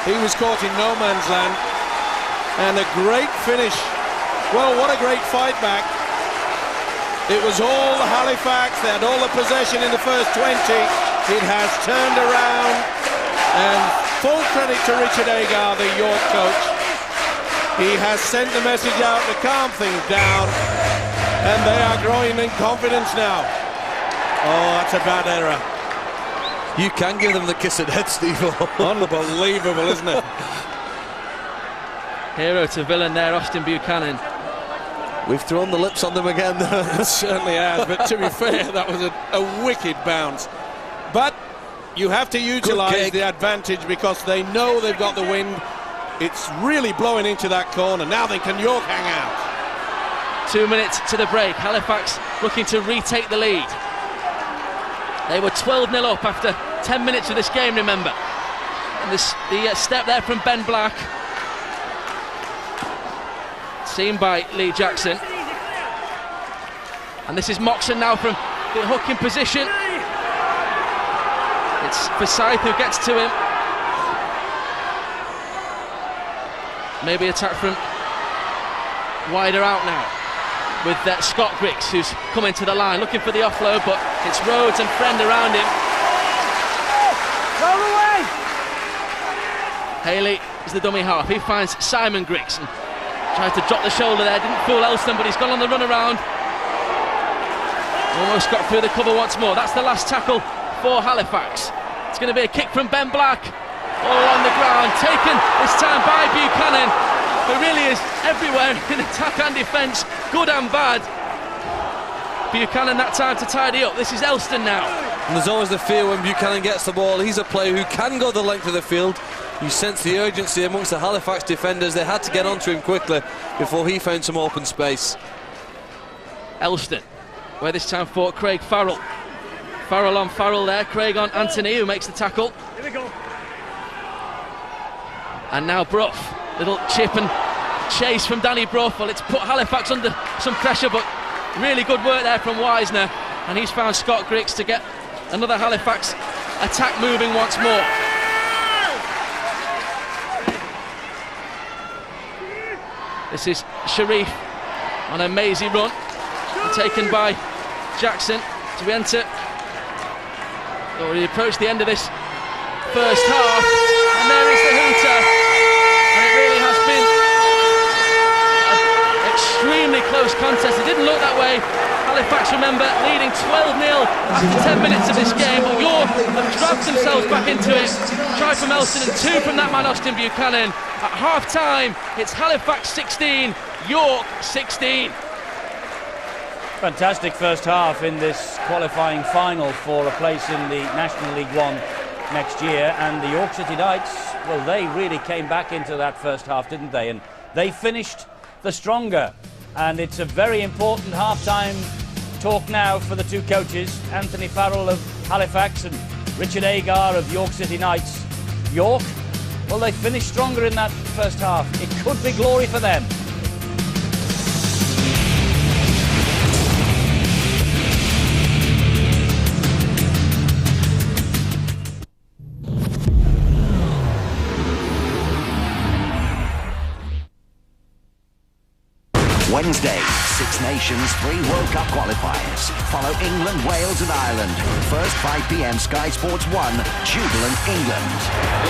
He was caught in no man's land, and a great finish. Well, what a great fight back. It was all Halifax. They had all the possession in the first 20. It has turned around, and full credit to Richard Agar, the York coach. He has sent the message out to calm things down, and they are growing in confidence now. Oh, that's a bad error. You can give them the kiss at head, Steve. Unbelievable, isn't it? Hero to villain there, Austin Buchanan. We've thrown the lips on them again. It certainly has, but to be fair, that was a wicked bounce. But you have to utilise the advantage because they know they've got the wind. It's really blowing into that corner. Now they can York hang out. 2 minutes to the break. Halifax looking to retake the lead. They were 12-0 up after 10 minutes of this game, remember. And the step there from Ben Black, seen by Lee Jackson. And this is Moxon now from the hook in position. It's Forsyth who gets to him. Maybe attack from wider out now with Scott Griggs, who's coming to the line looking for the offload, but it's Rhodes and Friend around him. Roll away! Haley is the dummy half. He finds Simon Griggs and tries to drop the shoulder there. Didn't fool Elston, but he's gone on the run around. Almost got through the cover once more. That's the last tackle for Halifax. It's going to be a kick from Ben Black. All on the ground, taken this time by Buchanan, who really is everywhere in attack and defence, good and bad. Buchanan that time to tidy up. This is Elston now. And there's always the fear when Buchanan gets the ball. He's a player who can go the length of the field. You sense the urgency amongst the Halifax defenders. They had to get onto him quickly before he found some open space. Elston, where this time for Craig Farrell. Farrell on Farrell there, Craig on Anthony, who makes the tackle. Here we go. And now Brough, little chip and chase from Danny Brough. Well, it's put Halifax under some pressure, but really good work there from Wisner, and he's found Scott Griggs to get another Halifax attack moving once more. This is Sharif on a mazy run, taken by Jackson to enter. Already approached the end of this first half, and there is the hooter, and it really has been an extremely close contest. It didn't look that way. Halifax, remember, leading 12-0 after 10 minutes of this game, but York have dragged themselves back into it. Try from Elston and two from that man Austin Buchanan. At half-time, it's Halifax 16, York 16. Fantastic first half in this qualifying final for a place in the National League One next year, and the York City Knights, well, they really came back into that first half, didn't they? And they finished the stronger, and it's a very important half-time talk now for the two coaches, Anthony Farrell of Halifax and Richard Agar of York City Knights. York, well, they finished stronger in that first half. It could be glory for them. Wednesday, Six Nations, 3 World Cup qualifiers. Follow England, Wales and Ireland. First 5 p.m. Sky Sports 1, Jubilant England.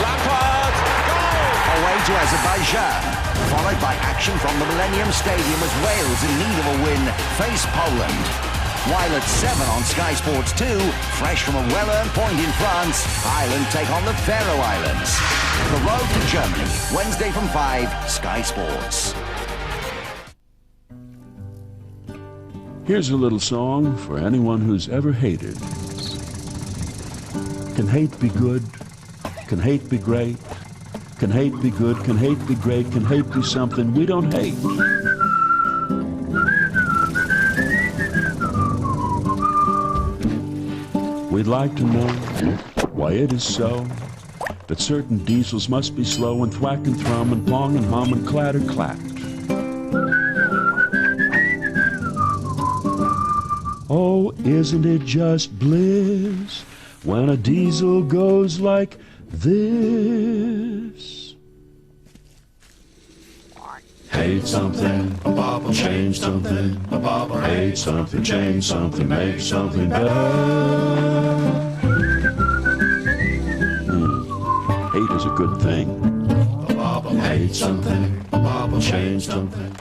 Lampard, goal! Away to Azerbaijan. followed by action from the Millennium Stadium as Wales, in need of a win, face Poland. While at 7 on Sky Sports 2, fresh from a well-earned point in France, Ireland take on the Faroe Islands. The road to Germany, Wednesday from 5, Sky Sports. Here's a little song for anyone who's ever hated. Can hate be good? Can hate be great? Can hate be good? Can hate be great? Can hate be something we don't hate? We'd like to know why it is so that certain diesels must be slow and thwack and thrum and pong and hum and clatter clack. Oh, isn't it just bliss when a diesel goes like this? Hate something, change something, hate something, change something, make something better. Hate is a good thing. Hate something, change something.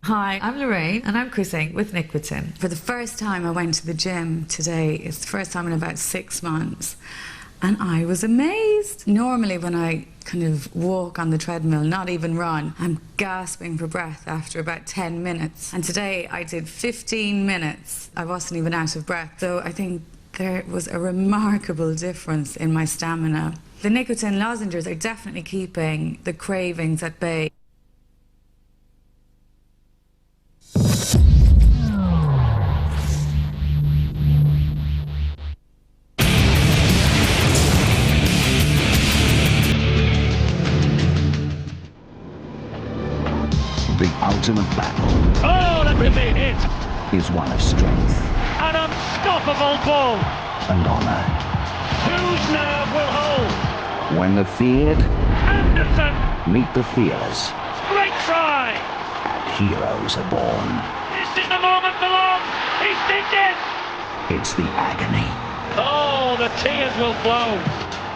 Hi, I'm Lorraine and I'm cruising with Nick Whitton. For the first time I went to the gym today. It's the first time in about 6 months and I was amazed. Normally when I kind of walk on the treadmill, not even run, I'm gasping for breath after about 10 minutes. And today I did 15 minutes. I wasn't even out of breath. So I think there was a remarkable difference in my stamina. The nicotine lozenges are definitely keeping the cravings at bay. The ultimate battle. Oh, that could be a hit! Is one of strength. An unstoppable ball! And honor. Whose nerve will hold? When the feared Anderson! meet the fearless. Great try! And heroes are born. This is the moment for long! He's digged it! It's the agony. Oh, the tears will flow!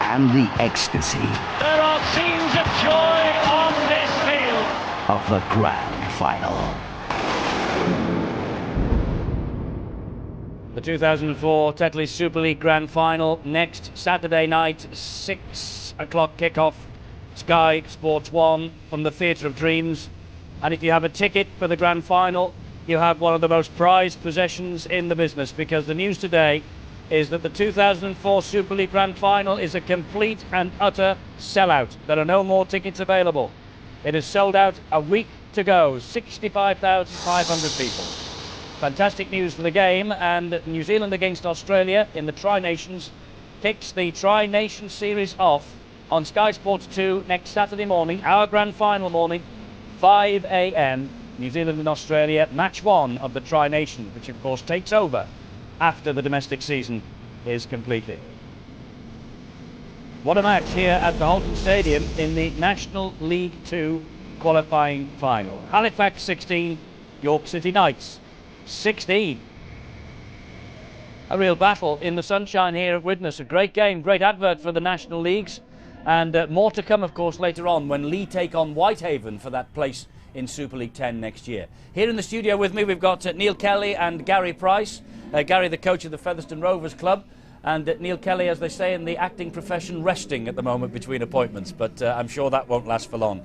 And the ecstasy. There are scenes of joy on this field! Of the grand final. The 2004 Tetley Super League Grand Final next Saturday night, 6 o'clock kickoff, Sky Sports 1 from the Theatre of Dreams. And if you have a ticket for the Grand Final, you have one of the most prized possessions in the business, because the news today is that the 2004 Super League Grand Final is a complete and utter sellout. There are no more tickets available. It is sold out a week to go, 65,500 people. Fantastic news for the game, and New Zealand against Australia in the Tri-Nations kicks the Tri-Nation series off on Sky Sports 2 next Saturday morning, our grand final morning, 5 a.m. New Zealand and Australia, match 1 of the Tri-Nation, which of course takes over after the domestic season is completed. What a match here at the Halton Stadium in the National League 2 qualifying final. Halifax 16, York City Knights 16. A real battle in the sunshine here at Widnes. A great game, great advert for the National Leagues, and more to come of course later on when Lee take on Whitehaven for that place in Super League 10 next year. Here in the studio with me we've got Neil Kelly and Gary Price. Gary, the coach of the Featherstone Rovers Club, and Neil Kelly, as they say in the acting profession, resting at the moment between appointments, but I'm sure that won't last for long.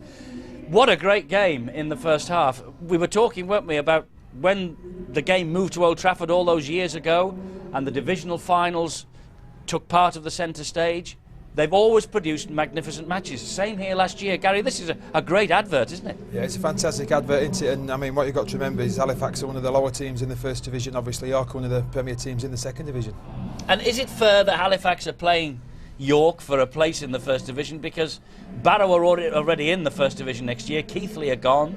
What a great game in the first half. We were talking, weren't we, about when the game moved to Old Trafford all those years ago and the divisional finals took part of the centre stage. They've always produced magnificent matches. Same here last year. Gary, this is a great advert, isn't it? Yeah, it's a fantastic advert, isn't it? And I mean, what you've got to remember is Halifax are one of the lower teams in the first division. Obviously, York are one of the premier teams in the second division. And is it fair that Halifax are playing York for a place in the first division? Because Barrow are already in the first division next year. Keighley are gone.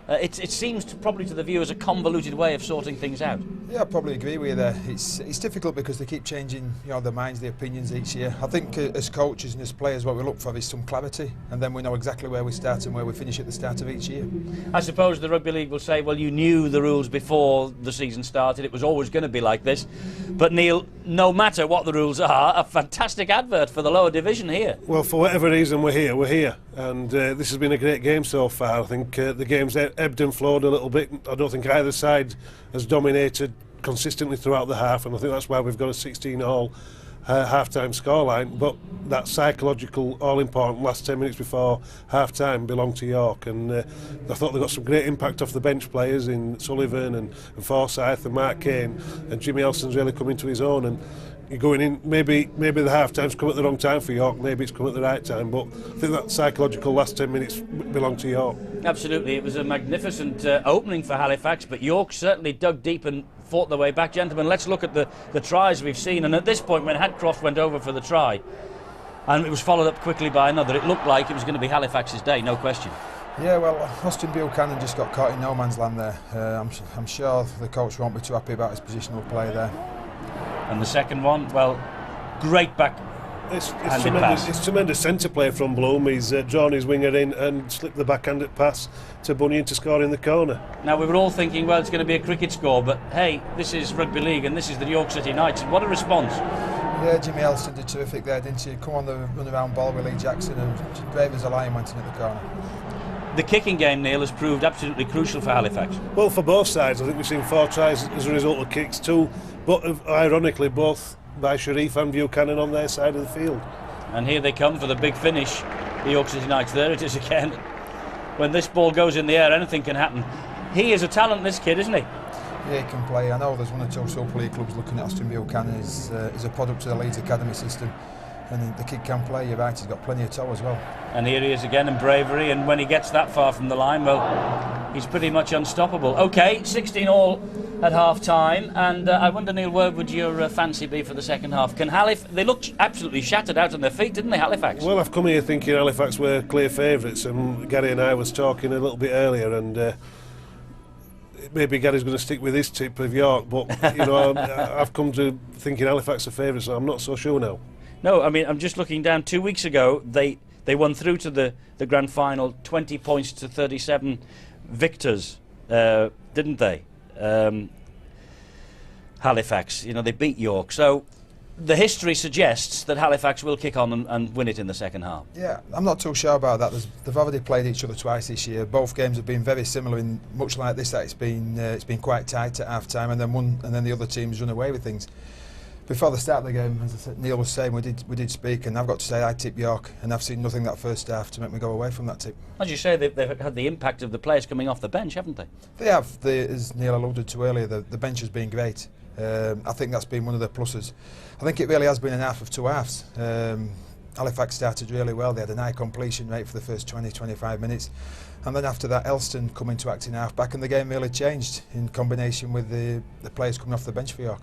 It seems probably to the viewers a convoluted way of sorting things out. Yeah, I probably agree with you there. It's difficult because they keep changing, their minds, their opinions each year. I think as coaches and as players, what we look for is some clarity, and then we know exactly where we start and where we finish at the start of each year. I suppose the Rugby League will say, well, you knew the rules before the season started. It was always going to be like this. But Neil, no matter what the rules are, a fantastic advert for the lower division here. Well, for whatever reason, we're here. And this has been a great game so far. I think the game's ebbed and flowed a little bit. I don't think either side has dominated consistently throughout the half, and I think that's why we've got a 16-all half-time scoreline. But that psychological, all-important last 10 minutes before half-time belonged to York, and I thought they got some great impact off the bench players in Sullivan and Forsyth and Mark Kane, and Jimmy Elson's really come into his own. And you're going in, maybe the half-time's come at the wrong time for York, maybe it's come at the right time, but I think that psychological last 10 minutes belonged to York. Absolutely, it was a magnificent opening for Halifax, but York certainly dug deep and fought their way back. Gentlemen, let's look at the tries we've seen, and at this point when Hadcroft went over for the try, and it was followed up quickly by another, it looked like it was going to be Halifax's day, no question. Yeah, well, Austin Buchanan just got caught in no man's land there. I'm sure the coach won't be too happy about his positional play there. And the second one, well, great back. It's tremendous centre play from Bloom. He's drawn his winger in and slipped the backhanded pass to Bunyan to score in the corner. Now, we were all thinking, well, it's going to be a cricket score, but hey, this is Rugby League and this is the York City Knights. What a response. Yeah, Jimmy Elston did terrific there, didn't he? Come on the run-around ball with Lee Jackson, and brave as a lion went in at the corner. The kicking game, Neil, has proved absolutely crucial for Halifax. Well, for both sides. I think we've seen 4 tries as a result of kicks, 2, but ironically both by Sharif and Buchanan on their side of the field. And here they come for the big finish. The York City Knights, there it is again. When this ball goes in the air, anything can happen. He is a talent, this kid, isn't he? Yeah, he can play. I know there's 1 or 2 Super League clubs looking at Austin Buchanan. He's a product of the Leeds Academy system. And the kid can play, you're right, he's got plenty of toe as well. And here he is again in bravery, and when he gets that far from the line, well, he's pretty much unstoppable. OK, 16-all at half-time, and I wonder, Neil, where would your fancy be for the second half? Can Halifax... They looked absolutely shattered out on their feet, didn't they, Halifax? Well, I've come here thinking Halifax were clear favourites, and Gary and I was talking a little bit earlier, and maybe Gary's going to stick with his tip of York, but, I've come to thinking Halifax are favourites, so I'm not so sure now. No, I mean, I'm just looking down. 2 weeks ago, they won through to the grand final, 20 points to 37 victors, didn't they? Halifax, they beat York. So the history suggests that Halifax will kick on and win it in the second half. Yeah, I'm not too sure about that. They've already played each other twice this year. Both games have been very similar, in much like this. That it's been quite tight at half time, and then the other teams run away with things. Before the start of the game, as Neil was saying, we did speak, and I've got to say I tipped York, and I've seen nothing that first half to make me go away from that tip. As you say, they've had the impact of the players coming off the bench, haven't they? They have. As Neil alluded to earlier, the bench has been great. I think that's been one of the pluses. I think it really has been an half of 2 halves. Halifax started really well. They had an high completion rate for the first 20-25 minutes, and then after that, Elston come into acting half back, and the game really changed in combination with the players coming off the bench for York.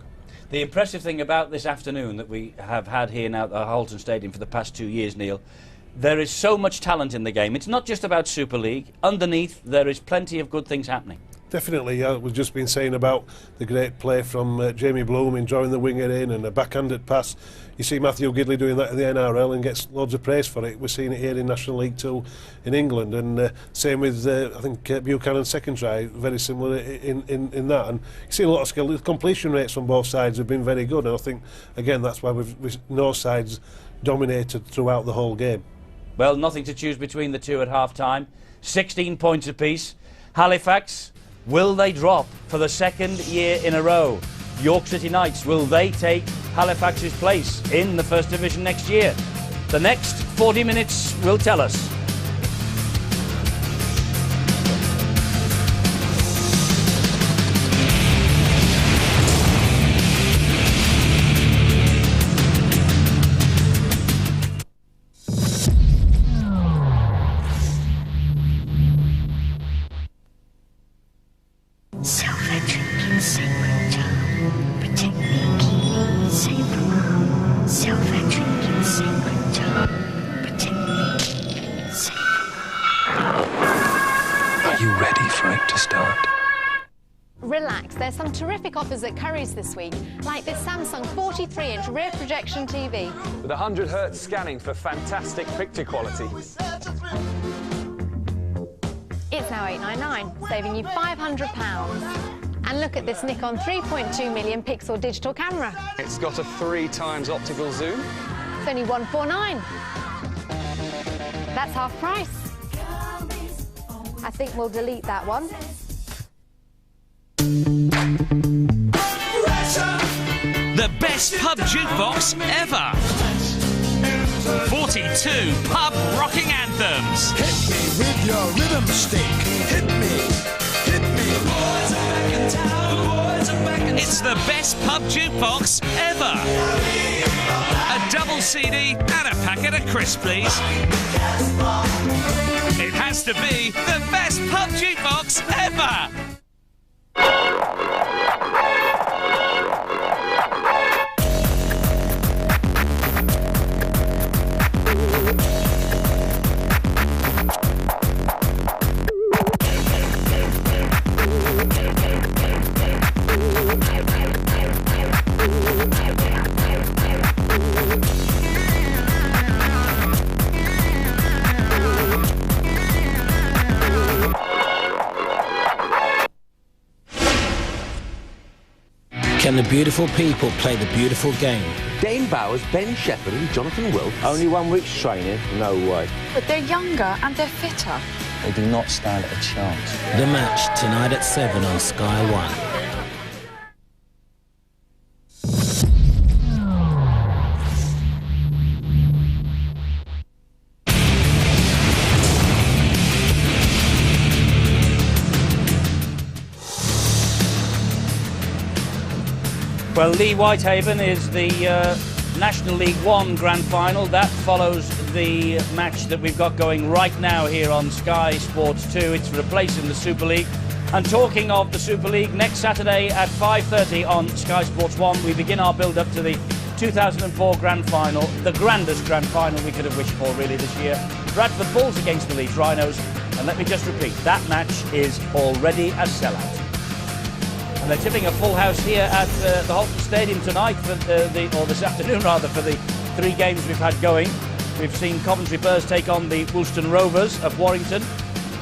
The impressive thing about this afternoon that we have had here now at the Halton Stadium for the past 2 years, Neil, there is so much talent in the game. It's not just about Super League. Underneath, there is plenty of good things happening. Definitely, we've just been saying about the great play from Jamie Bloom in drawing the winger in and a backhanded pass. You see Matthew Gidley doing that in the NRL and gets loads of praise for it. We're seeing it here in National League 2 in England, and same with I think Buchanan's second try, very similar in that. And you see a lot of skill. The completion rates from both sides have been very good, and I think again that's why no sides dominated throughout the whole game. Well, nothing to choose between the two at half-time. 16 points apiece. Halifax, will they drop for the second year in a row? York City Knights, will they take Halifax's place in the First Division next year? The next 40 minutes will tell us. Are you ready for it? relax. There's some terrific offers at Currys this week, like this Samsung 43-inch rear projection TV. With 100Hz scanning for fantastic picture quality. It's now £899, saving you £500. And look at this Nikon 3.2 million pixel digital camera. It's got a 3x optical zoom. It's only £149. That's half price. I think we'll delete that one. The best pub jukebox ever. 42 pub rocking anthems. Hit me with your rhythm stick. Hit me, hit me. Boys are back in town. Boys are back in town. It's the best pub jukebox ever. A double CD and a packet of crisps, please. It has to be the best pub jukebox ever. Can the beautiful people play the beautiful game? Dane Bowers, Ben Shepherd and Jonathan Wilkes. Only 1 week's training? No way. But they're younger and they're fitter. They do not stand a chance. The match tonight at 7 on Sky 1. Well, Lee Whitehaven is the National League One Grand Final. That follows the match that we've got going right now here on Sky Sports 2. It's for a place in the Super League. And talking of the Super League, next Saturday at 5:30 on Sky Sports 1, we begin our build-up to the 2004 Grand Final, the grandest Grand Final we could have wished for really this year. Bradford Bulls against the Leeds Rhinos. And let me just repeat, that match is already a sellout. And they're tipping a full house here at the Holton Stadium tonight, for or this afternoon rather, for the 3 games we've had going. We've seen Coventry Bears take on the Woolston Rovers of Warrington,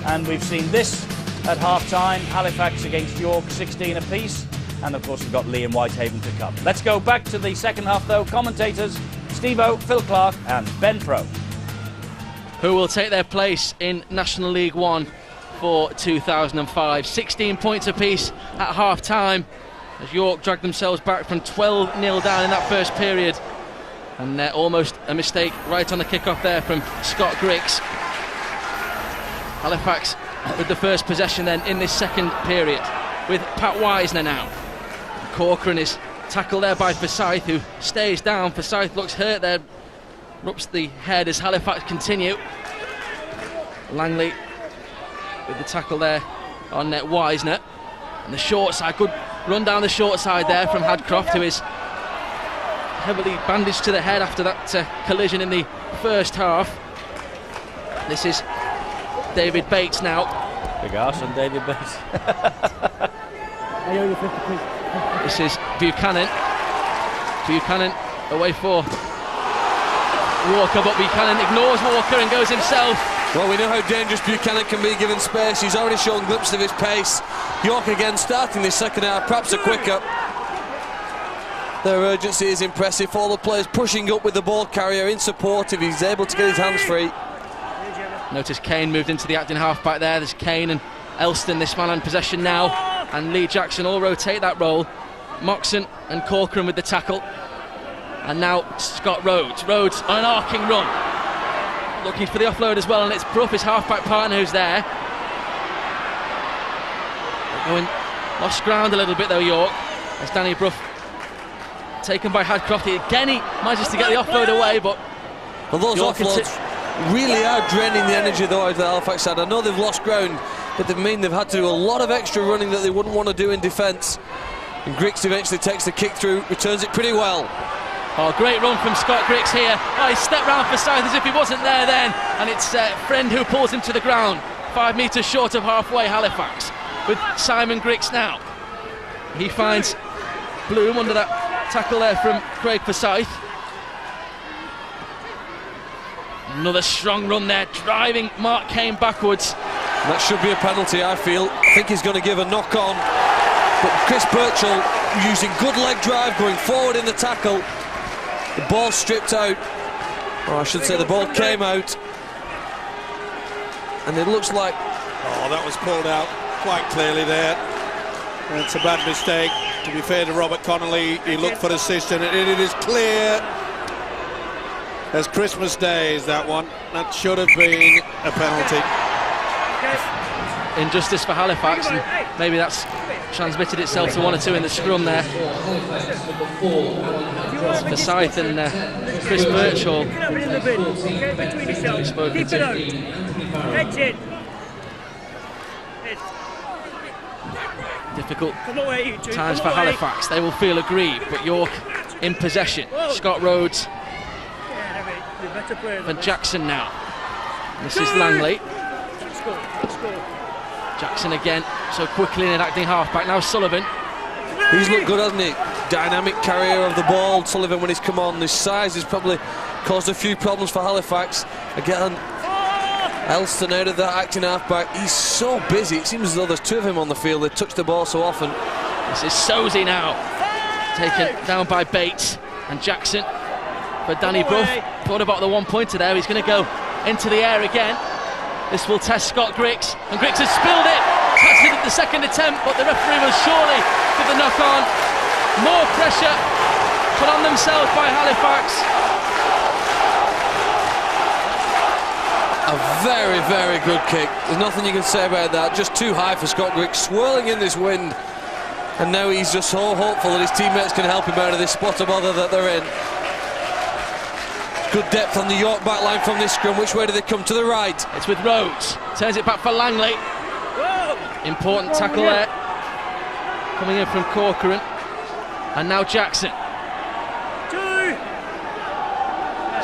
and we've seen this at half-time, Halifax against York, 16 apiece, and of course we've got Lee and Whitehaven to come. Let's go back to the second half though. Commentators, Steve-O, Phil Clark and Ben Pro. Who will take their place in National League One for 2005. 16 points apiece at half-time as York dragged themselves back from 12-0 down in that first period, and almost a mistake right on the kick-off there from Scott Griggs. Halifax with the first possession then in this second period with Pat Wisner now. Corcoran is tackled there by Forsyth, who stays down. Forsyth looks hurt there, rubs the head as Halifax continue. Langley with the tackle there on Wisner, and the short side, good run down the short side there from Hadcroft, who is heavily bandaged to the head after that collision in the first half. This is David Bates now. Big arse on David Bates. This is Buchanan. Buchanan away for Walker, but Buchanan ignores Walker and goes himself. Well, we know how dangerous Buchanan can be given space. He's already shown glimpses of his pace. York again starting this second half, perhaps a quicker. Their urgency is impressive. All the players pushing up with the ball carrier in support if he's able to get his hands free. Notice Kane moved into the acting half-back there. There's Kane and Elston, this man in possession now, and Lee Jackson all rotate that role. Moxon and Corcoran with the tackle. And now Scott Rhodes. Rhodes on an arcing run, looking for the offload as well, and it's Brough, his half-back partner, who's there. Going lost ground a little bit though, York, as Danny Brough taken by Hadcroft. Again he manages to get the offload away, but well, those York offloads really are draining the energy though out of the Halifax side. I know they've lost ground, but they mean they've had to do a lot of extra running that they wouldn't want to do in defence. And Griggs eventually takes the kick through, returns it pretty well. Oh, great run from Scott Griggs here. Oh, he stepped round for South as if he wasn't there then, and it's Friend who pulls him to the ground. 5 metres short of halfway, Halifax, with Simon Griggs now. He finds Bloom under that tackle there from Craig Forsyth. Another strong run there, driving Mark Kane backwards. That should be a penalty, I feel. I think he's going to give a knock on. But Chris Birchall using good leg drive, going forward in the tackle. The ball stripped out. Or I should say the ball came out. And it looks like... Oh, that was pulled out quite clearly there. It's a bad mistake. To be fair to Robert Connolly, he looked for assist, and it is clear as Christmas Day is that one. That should have been a penalty. Injustice for Halifax, and maybe that's transmitted itself to one or two in the scrum there. Forsyth and Chris Birchall. Keep it out. Exit. Difficult times for Halifax. They will feel aggrieved, but York in possession. Scott Rhodes for Jackson now. This is Langley. Jackson again, so quickly in an acting halfback. Now Sullivan. He's looked good, hasn't he? Dynamic carrier of the ball. Sullivan, when he's come on, his size has probably caused a few problems for Halifax. Again, Elston out of that acting halfback. He's so busy. It seems as though there's two of him on the field. They touch the ball so often. This is Sozy now, taken down by Bates and Jackson for Danny Bruff. Thought about the 1 pointer there. He's going to go into the air again. This will test Scott Griggs, and Griggs has spilled it. Catches it at the second attempt, but the referee will surely give the knock on. More pressure put on themselves by Halifax. A very, very good kick. There's nothing you can say about that. Just too high for Scott Griggs, swirling in this wind. And now he's just so hopeful that his teammates can help him out of this spot of bother that they're in. Good depth on the York backline from this scrum. Which way do they come? To the right. It's with Rhodes. Turns it back for Langley. Important tackle there. Coming in from Corcoran. And now Jackson.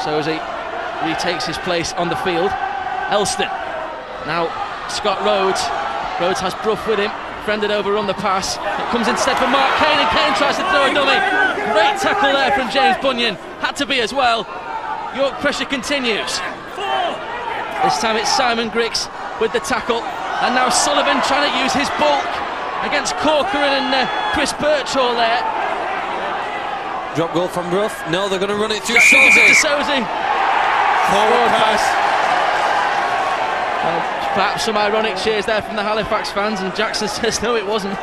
So as he retakes his place on the field. Elston. Now Scott Rhodes. Rhodes has Bruff with him. Friended over on the pass. It comes instead for Mark Kane, and Kane tries to throw a dummy. Great tackle there from James Bunyan. Had to be as well. York pressure continues. This time it's Simon Griggs with the tackle, and now Sullivan trying to use his bulk against Corcoran and Chris Birchall there. Drop goal from Bruff. No, they're going to run it through Sozy. Forward pass. Perhaps some ironic cheers there from the Halifax fans, and Jackson says no, it wasn't.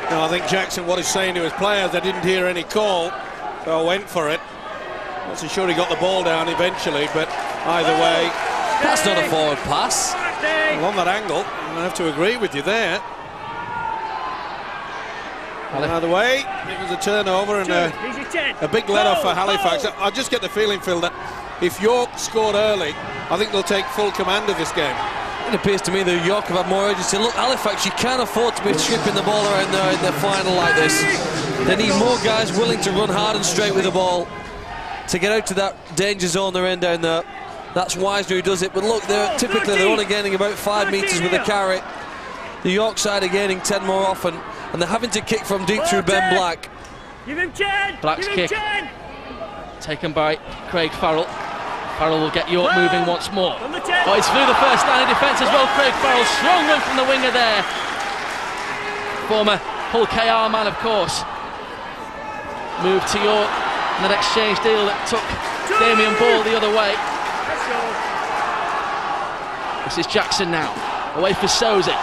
No, I think Jackson, what he's saying to his players, I didn't hear any call, so I went for it. Not so sure he got the ball down eventually, but either way, that's not a forward pass. Well, on that angle, I have to agree with you there. Either way, it was a turnover and a big let-off for Halifax. I just get the feeling, Phil, that if York scored early, I think they'll take full command of this game. It appears to me that York have had more urgency. Look, Halifax, you can't afford to be stripping the ball around there in their final like this. They need more guys willing to run hard and straight with the ball to get out to that danger zone they're in down there. That's Wisner who does it, but look, they're only gaining about 5 metres with a carry. The York side are gaining 10 more often, and they're having to kick from deep through Ben Black. Black's kick taken by Craig Farrell. Farrell will get York moving once more. Oh, it's through the first line of defence as well. Craig Farrell, strong run from the winger there. Former Hull KR man, of course. Moved to York in that exchange deal that took Damien Ball the other way. This is Jackson now, away for Sozy.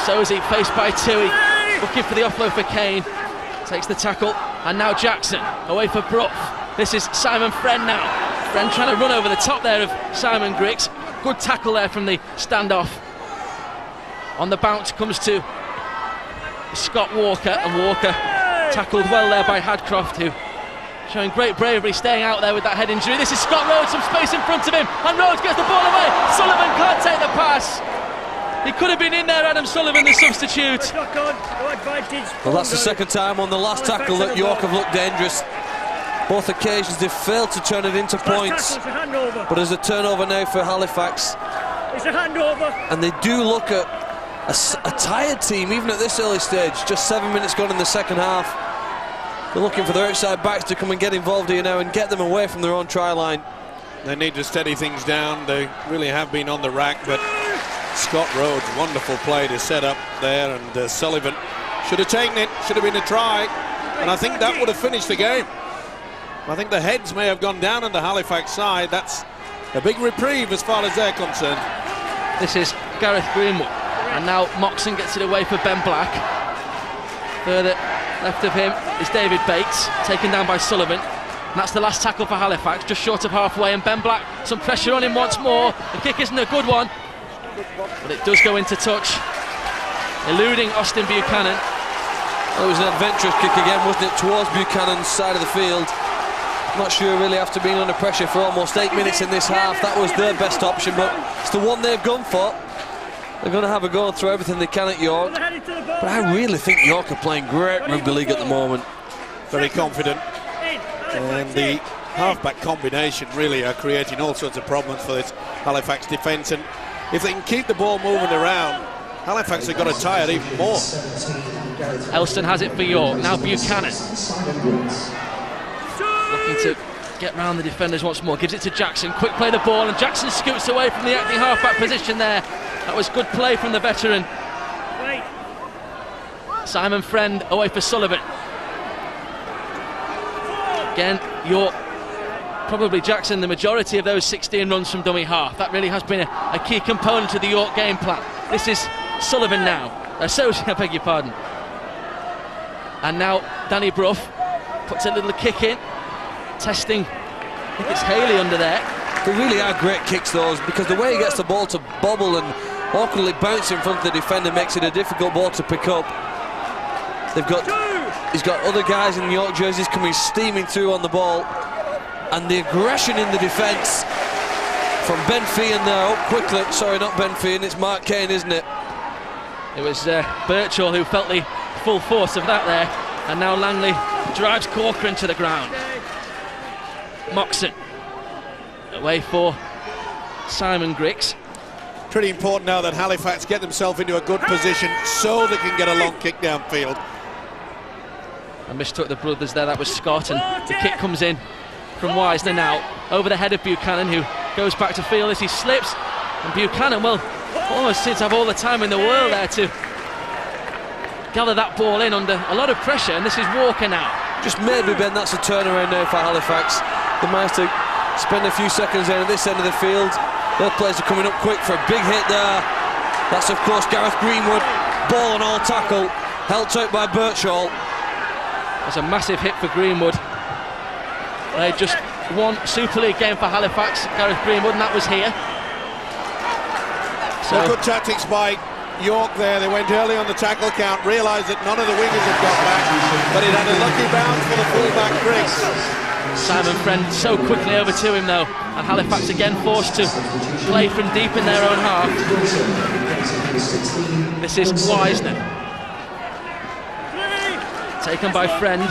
Sozy faced by Tui, looking for the offload for Kane. Takes the tackle, and now Jackson, away for Bruff. This is Simon Friend now. Friend trying to run over the top there of Simon Griggs. Good tackle there from the standoff. On the bounce comes to Scott Walker, and Walker tackled well there by Hadcroft, who showing great bravery, staying out there with that head injury. This is Scott Rhodes, some space in front of him, and Rhodes gets the ball away. Sullivan can't take the pass. He could have been in there, Adam Sullivan, the substitute. Well, that's the second time on the last tackle that York have looked dangerous. Both occasions they've failed to turn it into points, but there's a turnover now for Halifax. It's a handover. And they do look at a tired team, even at this early stage. Just 7 minutes gone in the second half. They're looking for their outside backs to come and get involved here now and get them away from their own try line. They need to steady things down. They really have been on the rack, but Scott Rhodes, wonderful play to set up there, and Sullivan should have taken it, should have been a try, and I think that would have finished the game. I think the heads may have gone down on the Halifax side. That's a big reprieve as far as they're concerned. This is Gareth Greenwood, and now Moxon gets it away for Ben Black. Further left of him is David Bates, taken down by Sullivan. And that's the last tackle for Halifax, just short of halfway, and Ben Black, some pressure on him once more. The kick isn't a good one, but it does go into touch, eluding Austin Buchanan. Well, it was an adventurous kick again, wasn't it, towards Buchanan's side of the field. Not sure really, after being under pressure for almost 8 minutes in this half, that was their best option, but it's the one they've gone for. They're going to have a go and throw everything they can at York, but I really think York are playing great rugby league at the moment. Very confident, and the half-back combination really are creating all sorts of problems for this Halifax defence, and if they can keep the ball moving around, Halifax have got to tire even more. Elston has it for York, now Buchanan. Looking to get round the defenders once more, gives it to Jackson, quick play the ball, and Jackson scoots away from the acting half-back position there. That was good play from the veteran. Simon Friend away for Sullivan. Again, York, probably Jackson, the majority of those 16 runs from dummy half. That really has been a key component of the York game plan. This is Sullivan now. I beg your pardon. And now Danny Brough puts a little kick in, testing, I think it's Haley under there. They really are great kicks, those, because the way he gets the ball to bobble and awkwardly bounce in front of the defender makes it a difficult ball to pick up. He's got other guys in York jerseys coming steaming through on the ball, and the aggression in the defence from Ben Feehan now, up quickly. Sorry, not Ben Feehan, it's Mark Kane, isn't it? It was Birchall who felt the full force of that there, and now Langley drives Corcoran to the ground. Moxon away for Simon Griggs. Pretty important now that Halifax get themselves into a good position so they can get a long kick downfield. I mistook the brothers there, that was Scott, and the kick comes in from Wisner now, over the head of Buchanan, who goes back to field as he slips, and Buchanan, well, almost seems to have all the time in the world there to gather that ball in under a lot of pressure, and this is Walker now. Just maybe, Ben, that's a turnaround now for Halifax. They managed to spend a few seconds there at this end of the field. Their players are coming up quick for a big hit there. That's, of course, Gareth Greenwood. Ball and all tackle, helped out by Birchall. That's a massive hit for Greenwood. They just won Super League game for Halifax, Gareth Greenwood, and that was here. So good tactics by York there. They went early on the tackle count, realised that none of the wingers had got back, but it had a lucky bounce for the fullback Griggs. Simon Friend so quickly over to him though, and Halifax again forced to play from deep in their own half. This is Wisner, taken by Friend,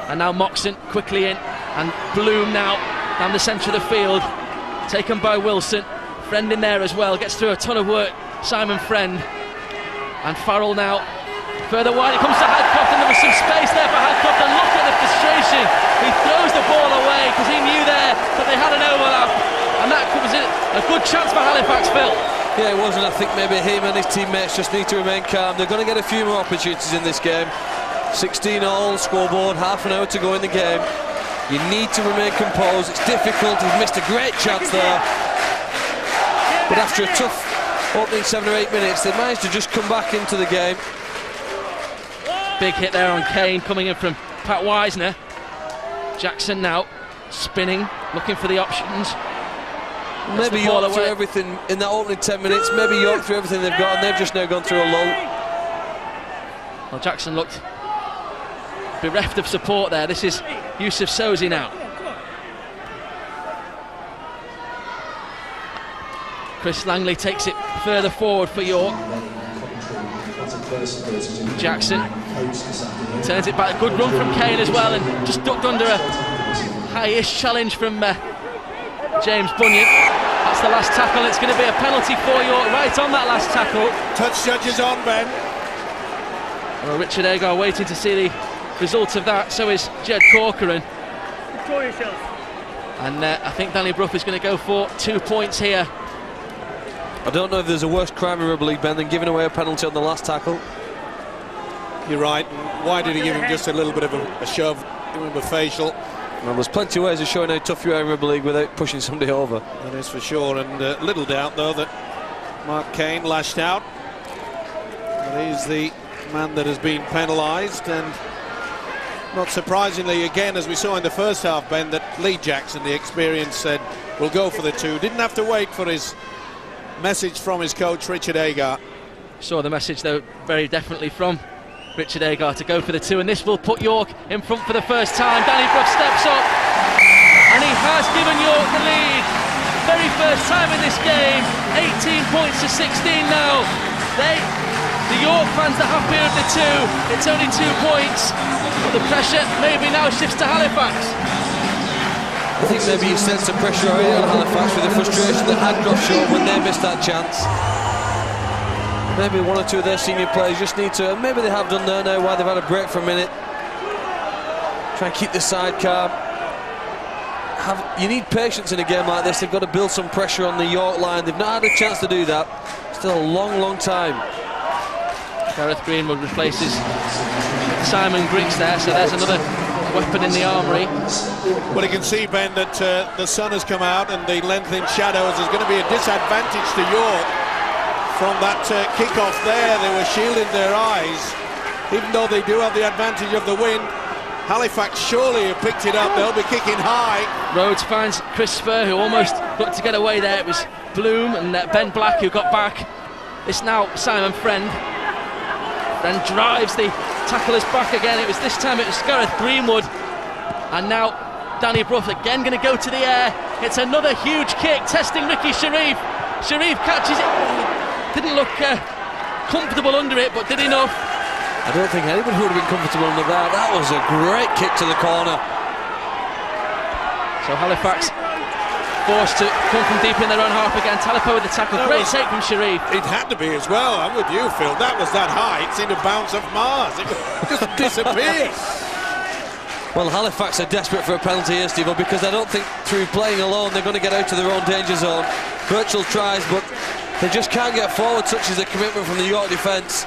and now Moxon quickly in, and Bloom now down the centre of the field, taken by Wilson. Friend in there as well, gets through a ton of work, Simon Friend, and Farrell now further wide. It comes to Hadcock, and there was some space there for Hadcock, and look at the frustration. He throws the ball away because he knew there that they had an overlap, and that was a good chance for Halifax, Phil. Yeah, it was, and I think maybe him and his teammates just need to remain calm. They're going to get a few more opportunities in this game. 16-all scoreboard, half an hour to go in the game. You need to remain composed. It's difficult. He's missed a great chance there, but after a tough opening 7 or 8 minutes, they managed to just come back into the game. Big hit there on Kane, coming in from Pat Wisner. Jackson now spinning, looking for the options. Maybe York threw everything in that opening 10 minutes. Maybe York threw everything they've got, and they've just now gone through a lull. Well, Jackson looked bereft of support there. This is Yusuf Sozi now. Chris Langley takes it further forward for York. Jackson turns it back. A good run from Kane as well, and just ducked under a high-ish challenge from James Bunyan. That's the last tackle. It's going to be a penalty for York right on that last tackle. Touch judges on, Ben. Well, Richard Agar waiting to see the result of that. So is Jed Corcoran. Control yourself. And I think Danny Brough is going to go for 2 points here. I don't know if there's a worse crime in rugby league, Ben, than giving away a penalty on the last tackle. You're right. And why did he give him just a little bit of a shove? Give him a facial. Well, there's plenty of ways of showing how tough you are in rugby league without pushing somebody over. That is for sure, and little doubt though that Mark Kane lashed out. But he's the man that has been penalised, and not surprisingly, again, as we saw in the first half, Ben, that Lee Jackson, the experience, said we'll go for the 2. Didn't have to wait for his message from his coach Richard Agar. Saw the message though very definitely from Richard Agar to go for the 2, and this will put York in front for the first time. Danny Brough steps up and he has given York the lead. Very first time in this game. 18 points to 16 now. The York fans are happy with the 2. It's only 2 points, but the pressure maybe now shifts to Halifax. I think maybe you sense the pressure already on Halifax with the frustration that Hadcroft showed when they missed that chance. Maybe 1 or 2 of their senior players just need to, maybe they have done there now while they've had a break for a minute. Try and keep the side calm. You need patience in a game like this. They've got to build some pressure on the York line. They've not had a chance to do that. Still a long, long time. Gareth Greenwood replaces Simon Griggs there, so there's another weapon in the armoury. Well, you can see, Ben, that the sun has come out and the lengthening shadows is going to be a disadvantage to York. From that kick-off there, they were shielding their eyes. Even though they do have the advantage of the wind, Halifax surely have picked it up. They'll be kicking high. Rhodes finds Chris Spur, who almost got to get away there. It was Bloom and Ben Black who got back. It's now Simon Friend. Then drives the tacklers back again. This time it was Gareth Greenwood. And now Danny Brough again going to go to the air. It's another huge kick, testing Ricky Sharif. Sharif catches it. Didn't look comfortable under it, but did enough. I don't think anybody would have been comfortable under that. That was a great kick to the corner. So Halifax forced to come from deep in their own half again. Talipo with the tackle. Great take from Sharif. It had to be as well. I'm with you, Phil. That was that high. It seemed to bounce off Mars. It just disappeared. Well, Halifax are desperate for a penalty here, Steve, because I don't think through playing alone they're going to get out to their own danger zone. Virtual tries, but they just can't get forward, such as the commitment from the York defence.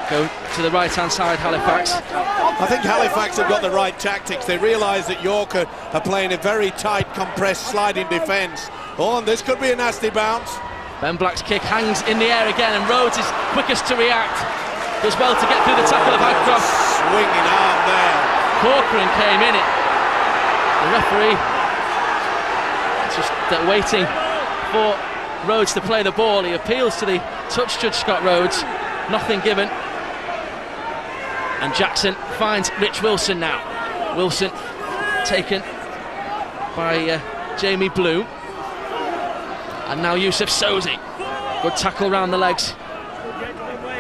Go to the right-hand side, Halifax. I think Halifax have got the right tactics. They realise that York are playing a very tight, compressed, sliding defence. Oh, and this could be a nasty bounce. Ben Black's kick hangs in the air again, and Rhodes is quickest to react. Does well to get through the tackle of Hadcroft. Swinging arm there. Corcoran came in it. The referee just waiting for Rhodes to play the ball. He appeals to the touch judge, Scott Rhodes. Nothing given. And Jackson finds Rich Wilson now. Wilson taken by Jamie Bloom. And now Yusuf Sozi. Good tackle round the legs.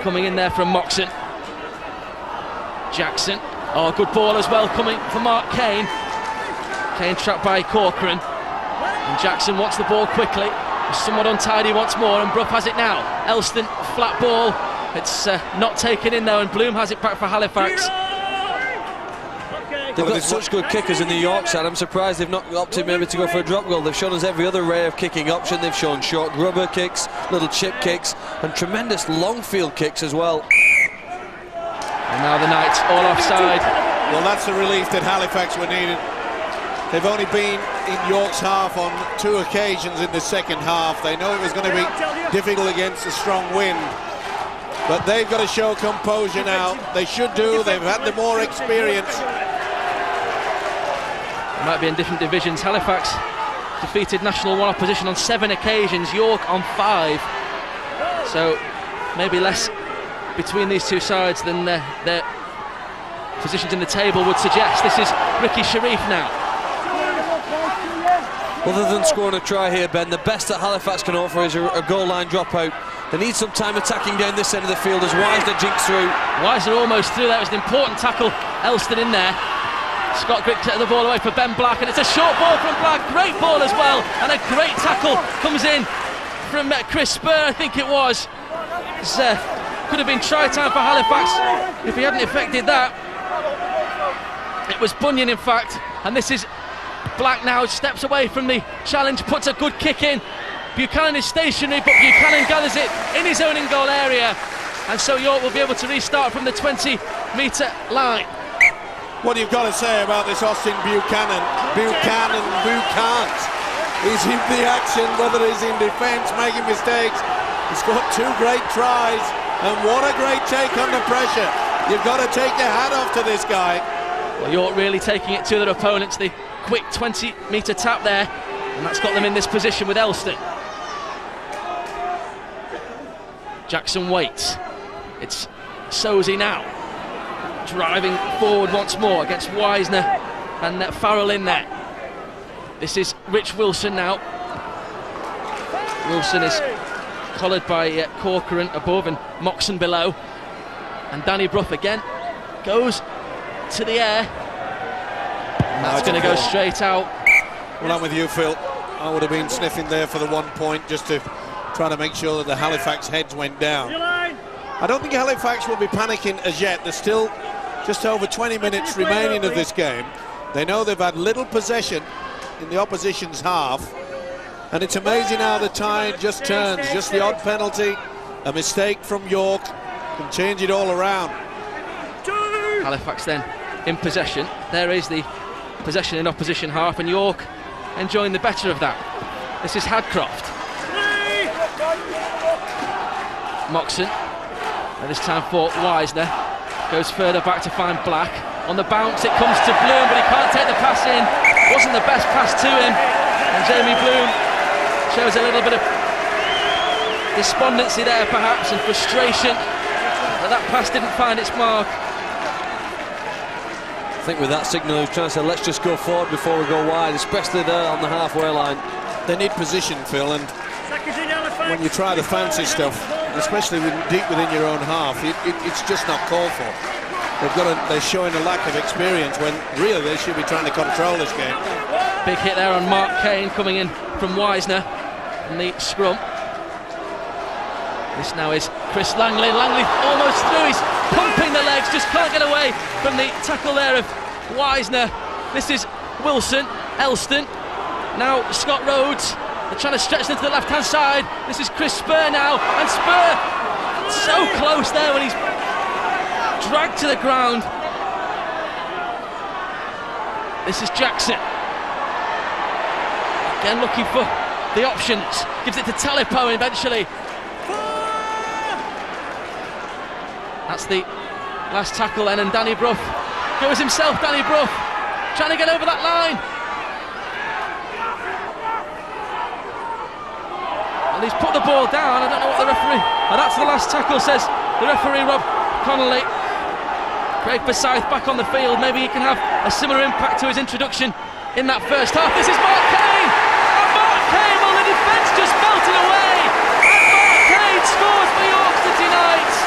Coming in there from Moxon. Jackson. Oh, good ball as well coming for Mark Kane. Kane trapped by Corcoran. And Jackson wants the ball quickly. Somewhat untidy once more, and Brough has it now. Elston, flat ball. It's not taken in though, and Bloom has it back for Halifax. They've got such good kickers in the York side. I'm surprised they've not opted maybe to go for a drop goal. They've shown us every other array of kicking option. They've shown short grubber kicks, little chip kicks, and tremendous long field kicks as well. And now the Knights all offside. Well, that's the relief that Halifax were needed. They've only been in York's half on 2 occasions in the second half. They know it was going to be difficult against a strong wind. But they've got to show composure now. They should do. They've had the more experience. They might be in different divisions. Halifax defeated National 1 opposition on 7 occasions. York on 5. So maybe less between these two sides than their positions in the table would suggest. This is Ricky Sharif now. Other than scoring a try here, Ben, the best that Halifax can offer is a goal line dropout. They need some time attacking down this end of the field as Wisner jinks through. Wisner almost through. That was an important tackle. Elston in there. Scott Grick the ball away for Ben Black, and it's a short ball from Black. Great ball as well, and a great tackle comes in from Chris Spur, I think it was. Could have been try time for Halifax if he hadn't effected that. It was Bunyan, in fact, and this is Black now steps away from the challenge, puts a good kick in. Buchanan is stationary, but Buchanan gathers it in his own in-goal area, and so York will be able to restart from the 20-metre line. What you've got to say about this Austin Buchanan, Buchanan. He's in the action, whether he's in defence, making mistakes. He's got 2 great tries, and what a great take under pressure. You've got to take your hat off to this guy. Well, York really taking it to their opponents. The quick 20-metre tap there, and that's got them in this position with Elston. Jackson waits. It's Sozy now, driving forward once more against Wisner and Farrell in there. This is Rich Wilson now. Wilson is collared by Corcoran above and Moxon below. And Danny Brough again goes to the air. And that's going to go straight out. Well, I'm with you, Phil. I would have been sniffing there for the 1 point just to try to make sure that the Halifax heads went down. I don't think Halifax will be panicking as yet. There's still just over 20 minutes remaining of this game. They know they've had little possession in the opposition's half, and it's amazing how the tide just turns. Just the odd penalty, a mistake from York can change it all around. Halifax then in possession. There is the possession in opposition half, and York enjoying the better of that. This is Hadcroft. Moxon, and this time for Wisner, goes further back to find Black. On the bounce it comes to Bloom, but he can't take the pass in. Wasn't the best pass to him, and Jamie Bloom shows a little bit of despondency there perhaps, and frustration that pass didn't find its mark. I think with that signal he was trying to say, let's just go forward before we go wide, especially there on the halfway line. They need position, Phil, and when you try the fancy stuff, especially deep within your own half, it's just not called for. They're showing a lack of experience when really they should be trying to control this game. Big hit there on Mark Kane coming in from Wisner in the scrum. This now is Chris Langley. Langley almost through, he's pumping the legs, just can't get away from the tackle there of Wisner. This is Wilson, Elston, now Scott Rhodes. They're trying to stretch into the left-hand side. This is Chris Spur now, and Spur so close there when he's dragged to the ground. This is Jackson. Again looking for the options. Gives it to Talipo eventually. That's the last tackle then, and Danny Brough goes himself. Danny Brough trying to get over that line. And he's put the ball down. I don't know what the referee... Oh, that's the last tackle, says the referee, Rob Connolly. Craig Forsyth back on the field. Maybe he can have a similar impact to his introduction in that first half. This is Mark Kane! And Mark Kane, well, the defence just melted away! And Mark Kane scores for York City Knights!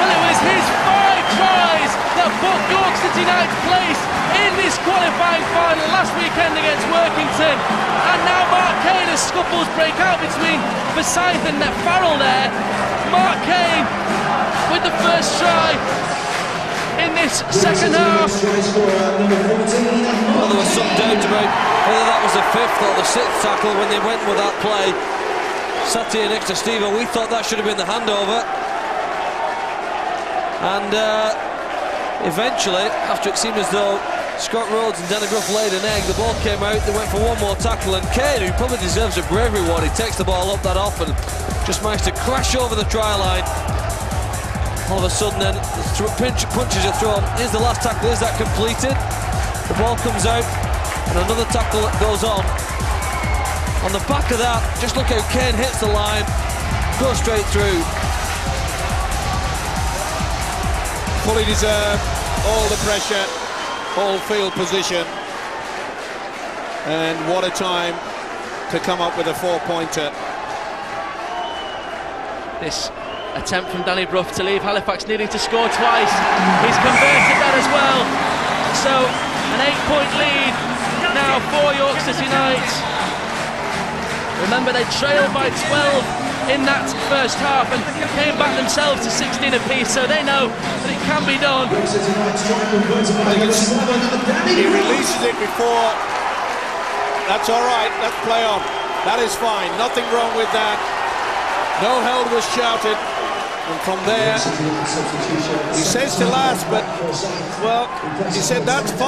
Well, it was his 5 tries that booked York City Knights' place in this qualifying final last weekend against Workington. And now Mark Kane, as scuffles break out between Forsyth and Farrell there. Mark Kane with the first try in this second half. Well, there was some doubt about whether that was the 5th or the 6th tackle when they went with that play. Sat here next to Steve, we thought that should have been the handover. And eventually, after it seemed as though Scott Rhodes and Danny Brough laid an egg, the ball came out, they went for one more tackle, and Kane, who probably deserves a bravery award, he takes the ball up that often, just managed to crash over the try line. All of a sudden then, the punches are thrown. Here's the last tackle, is that completed? The ball comes out, and another tackle that goes on. On the back of that, just look how Kane hits the line, goes straight through. Fully deserved, all the pressure, all field position, and what a time to come up with a 4-pointer. This attempt from Danny Brough to leave Halifax needing to score twice. He's converted that as well. So An 8-point lead now for York City Knights. Remember, they trailed by 12 in that first half and came back themselves to 16 apiece, so they know that it can be done. He releases it before. That's all right, let's play on. That is fine, nothing wrong with that. No held was shouted. And from there, he says to last, but, well, he said that's 5.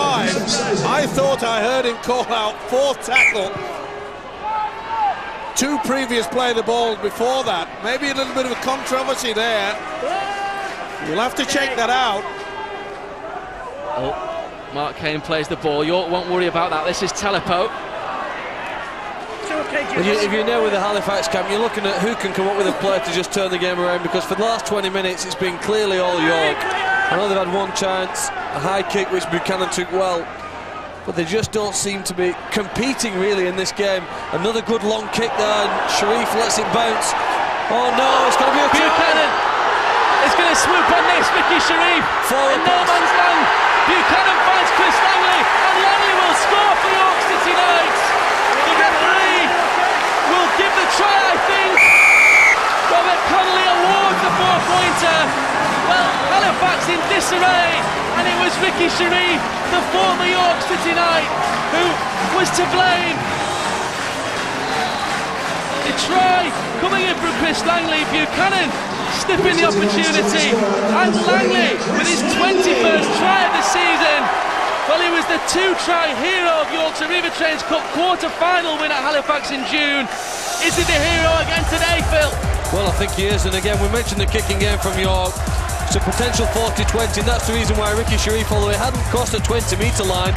I thought I heard him call out 4th tackle. 2 previous play the ball before that. Maybe a little bit of a controversy there. We'll have to check that out. Oh, Mark Kane plays the ball. York won't worry about that. This is Telepo. If you're now with the Halifax camp, you're looking at who can come up with a play to just turn the game around, because for the last 20 minutes it's been clearly all York. I know they've had one chance, a high kick which Buchanan took well, but they just don't seem to be competing really in this game. Another good long kick there, and Sharif lets it bounce. Oh no, it's going to be a Buchanan is going to swoop on this. Vicky Sharif in no man's land. Buchanan finds Chris Langley, and Langley will score for York City Knights. The referee will give the try, I think. Robert Connolly awards the 4-pointer. Well, Halifax in disarray, and it was Vicky Sharif, the former York City Knight, who was to blame. The try coming in from Chris Langley. Buchanan sniffing the opportunity, and Langley with his 21st try of the season. Well, he was the 2-try hero of York's Aviva Trains Cup quarter-final win at Halifax in June. Is he the hero again today, Phil? Well, I think he is, and again, we mentioned the kicking game from York. It's a potential 40-20, and that's the reason why Ricky Sharif, although he hadn't crossed the 20-metre line,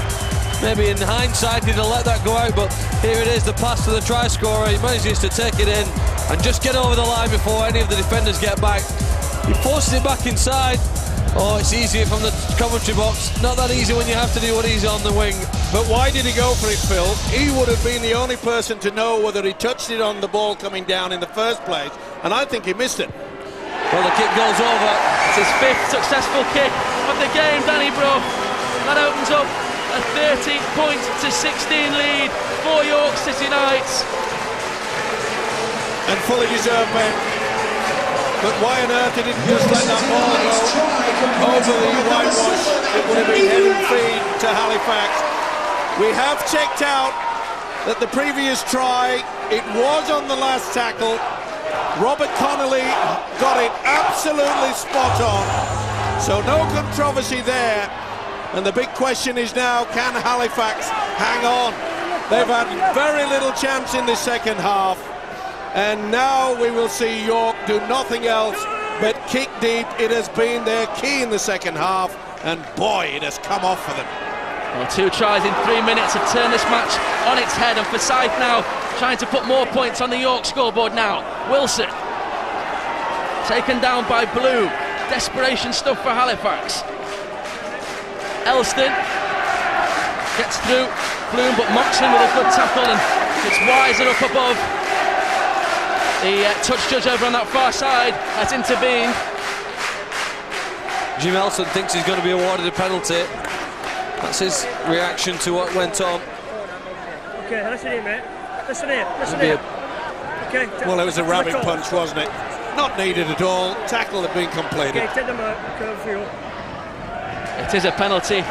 maybe in hindsight he'd have let that go out, but here it is, the pass to the try scorer. He manages to take it in and just get over the line before any of the defenders get back. He forces it back inside. Oh, it's easier from the commentary box. Not that easy when you have to do what he's on the wing. But why did he go for it, Phil? He would have been the only person to know whether he touched it on the ball coming down in the first place, and I think he missed it. Well, the kick goes over. It's his 5th successful kick of the game, Danny Brough. That opens up a 30-point to 16 lead for York City Knights. And fully deserved, man. But why on earth he didn't just let that ball go over the whitewash? It would have been head and feed to Halifax. We have checked out that the previous try, it was on the last tackle. Robert Connolly got it absolutely spot on. So no controversy there. And the big question is now, can Halifax hang on? They've had very little chance in the second half. And now we will see York do nothing else but kick deep. It has been their key in the second half, and boy, it has come off for them. Well, 2 tries in 3 minutes have turned this match on its head, and Forsyth now trying to put more points on the York scoreboard now. Wilson taken down by Bloom. Desperation stuff for Halifax. Elston gets through Bloom, but Moxon with a good tackle, and it's Weiser up above. The touch judge over on that far side has intervened. Jim Elson thinks he's going to be awarded a penalty. That's his reaction to what went on. Okay, listen here, mate. Listen here, listen here. Okay. Well, it was a rabbit punch, wasn't it? Not needed at all. Tackle had been completed. Okay, take them out. Curve for you. It is a penalty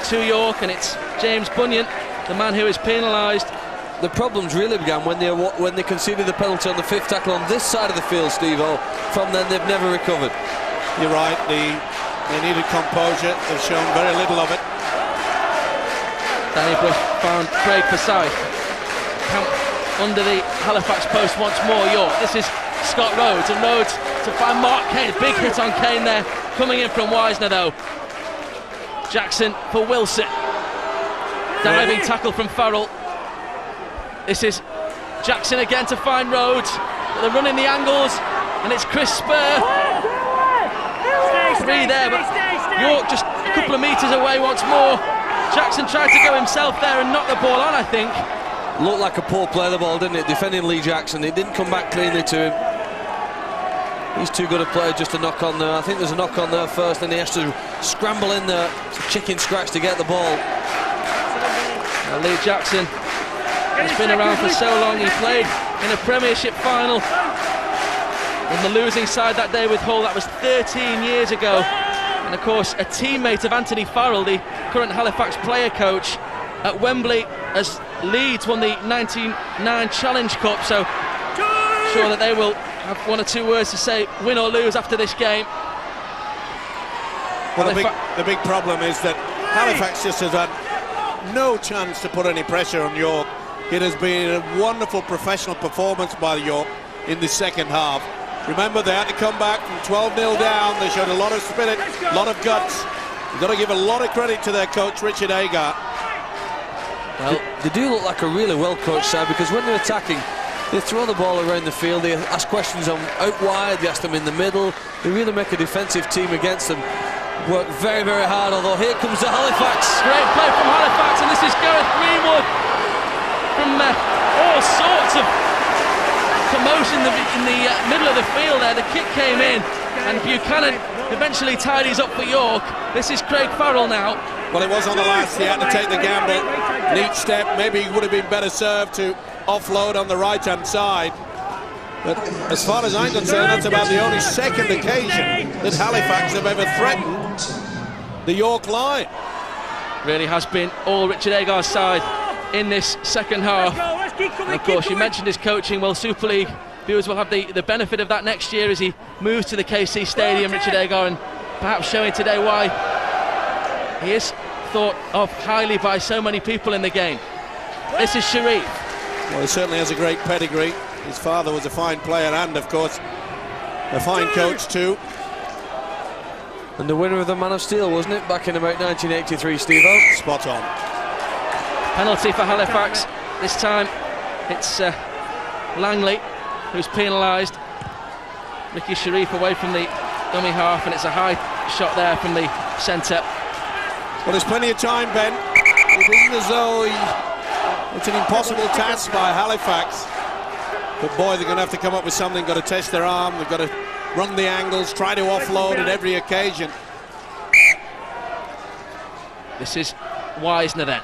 to York, and it's James Bunyan, the man who is penalised. The problems really began when they conceded the penalty on the 5th tackle on this side of the field, Steve-O. From then, they've never recovered. You're right. They needed composure. They've shown very little of it. Danny Brough found Craig Forsyth camped under the Halifax post once more. York. This is Scott Rhodes, and Rhodes to find Mark Kane. Big hit on Kane there, coming in from Wisner though. Jackson for Wilson. Diving tackle from Farrell. This is Jackson again to find Rhodes. They're running the angles, and it's Chris Spur. 3 there, but York just a couple of metres away once more. Jackson tried to go himself there and knock the ball on, I think. Looked like a poor play of the ball, didn't it? Defending Lee Jackson. It didn't come back cleanly to him. He's too good a player just to knock on there. I think there's a knock on there first, then he has to scramble in there. It's a chicken scratch to get the ball. Well, Lee Jackson has been around for so long. He played in a Premiership final on the losing side that day with Hull. That was 13 years ago. And of course, a teammate of Anthony Farrell, the current Halifax player coach, at Wembley as Leeds won the 99 Challenge Cup. So sure that they will have one or two words to say, win or lose, after this game. Well, the big problem is that Halifax just has had no chance to put any pressure on York. It has been a wonderful professional performance by York in the second half. Remember, they had to come back from 12-0 down. They showed a lot of spirit, a lot of guts. You've got to give a lot of credit to their coach, Richard Agar. Well, they do look like a really well-coached side, because when they're attacking, they throw the ball around the field, they ask questions on out wide, they ask them in the middle. They really make a defensive team against them. Work very, very hard, although here comes the Halifax. Great play from Halifax, and this is Gareth Greenwood from all sorts of commotion in the middle of the field there. The kick came in, and Buchanan eventually tidies up for York. This is Craig Farrell now. Well, it was on the last, he had to take the gamble. Neat step, maybe he would have been better served to offload on the right-hand side. But as far as I'm concerned, that's about the only second occasion that Halifax have ever threatened the York line. Really has been all Richard Agar's side in this second half. And of course, you mentioned his coaching. Well, Super League viewers will have the benefit of that next year as he moves to the KC Stadium, Richard Agar, and perhaps showing today why he is thought of highly by so many people in the game. This is Sharif. Well, he certainly has a great pedigree. His father was a fine player and, of course, a fine coach too. And the winner of the Man of Steel, wasn't it, back in about 1983, Steve-O? Spot on. Penalty for Halifax. This time it's Langley who's penalised. Ricky Sharif away from the dummy half, and it's a high shot there from the centre. Well, there's plenty of time, Ben. It isn't as though it's an impossible task by Halifax. But boy, they're going to have to come up with something. Got to test their arm. They've got to run the angles, try to offload at every occasion. This is Wisner then.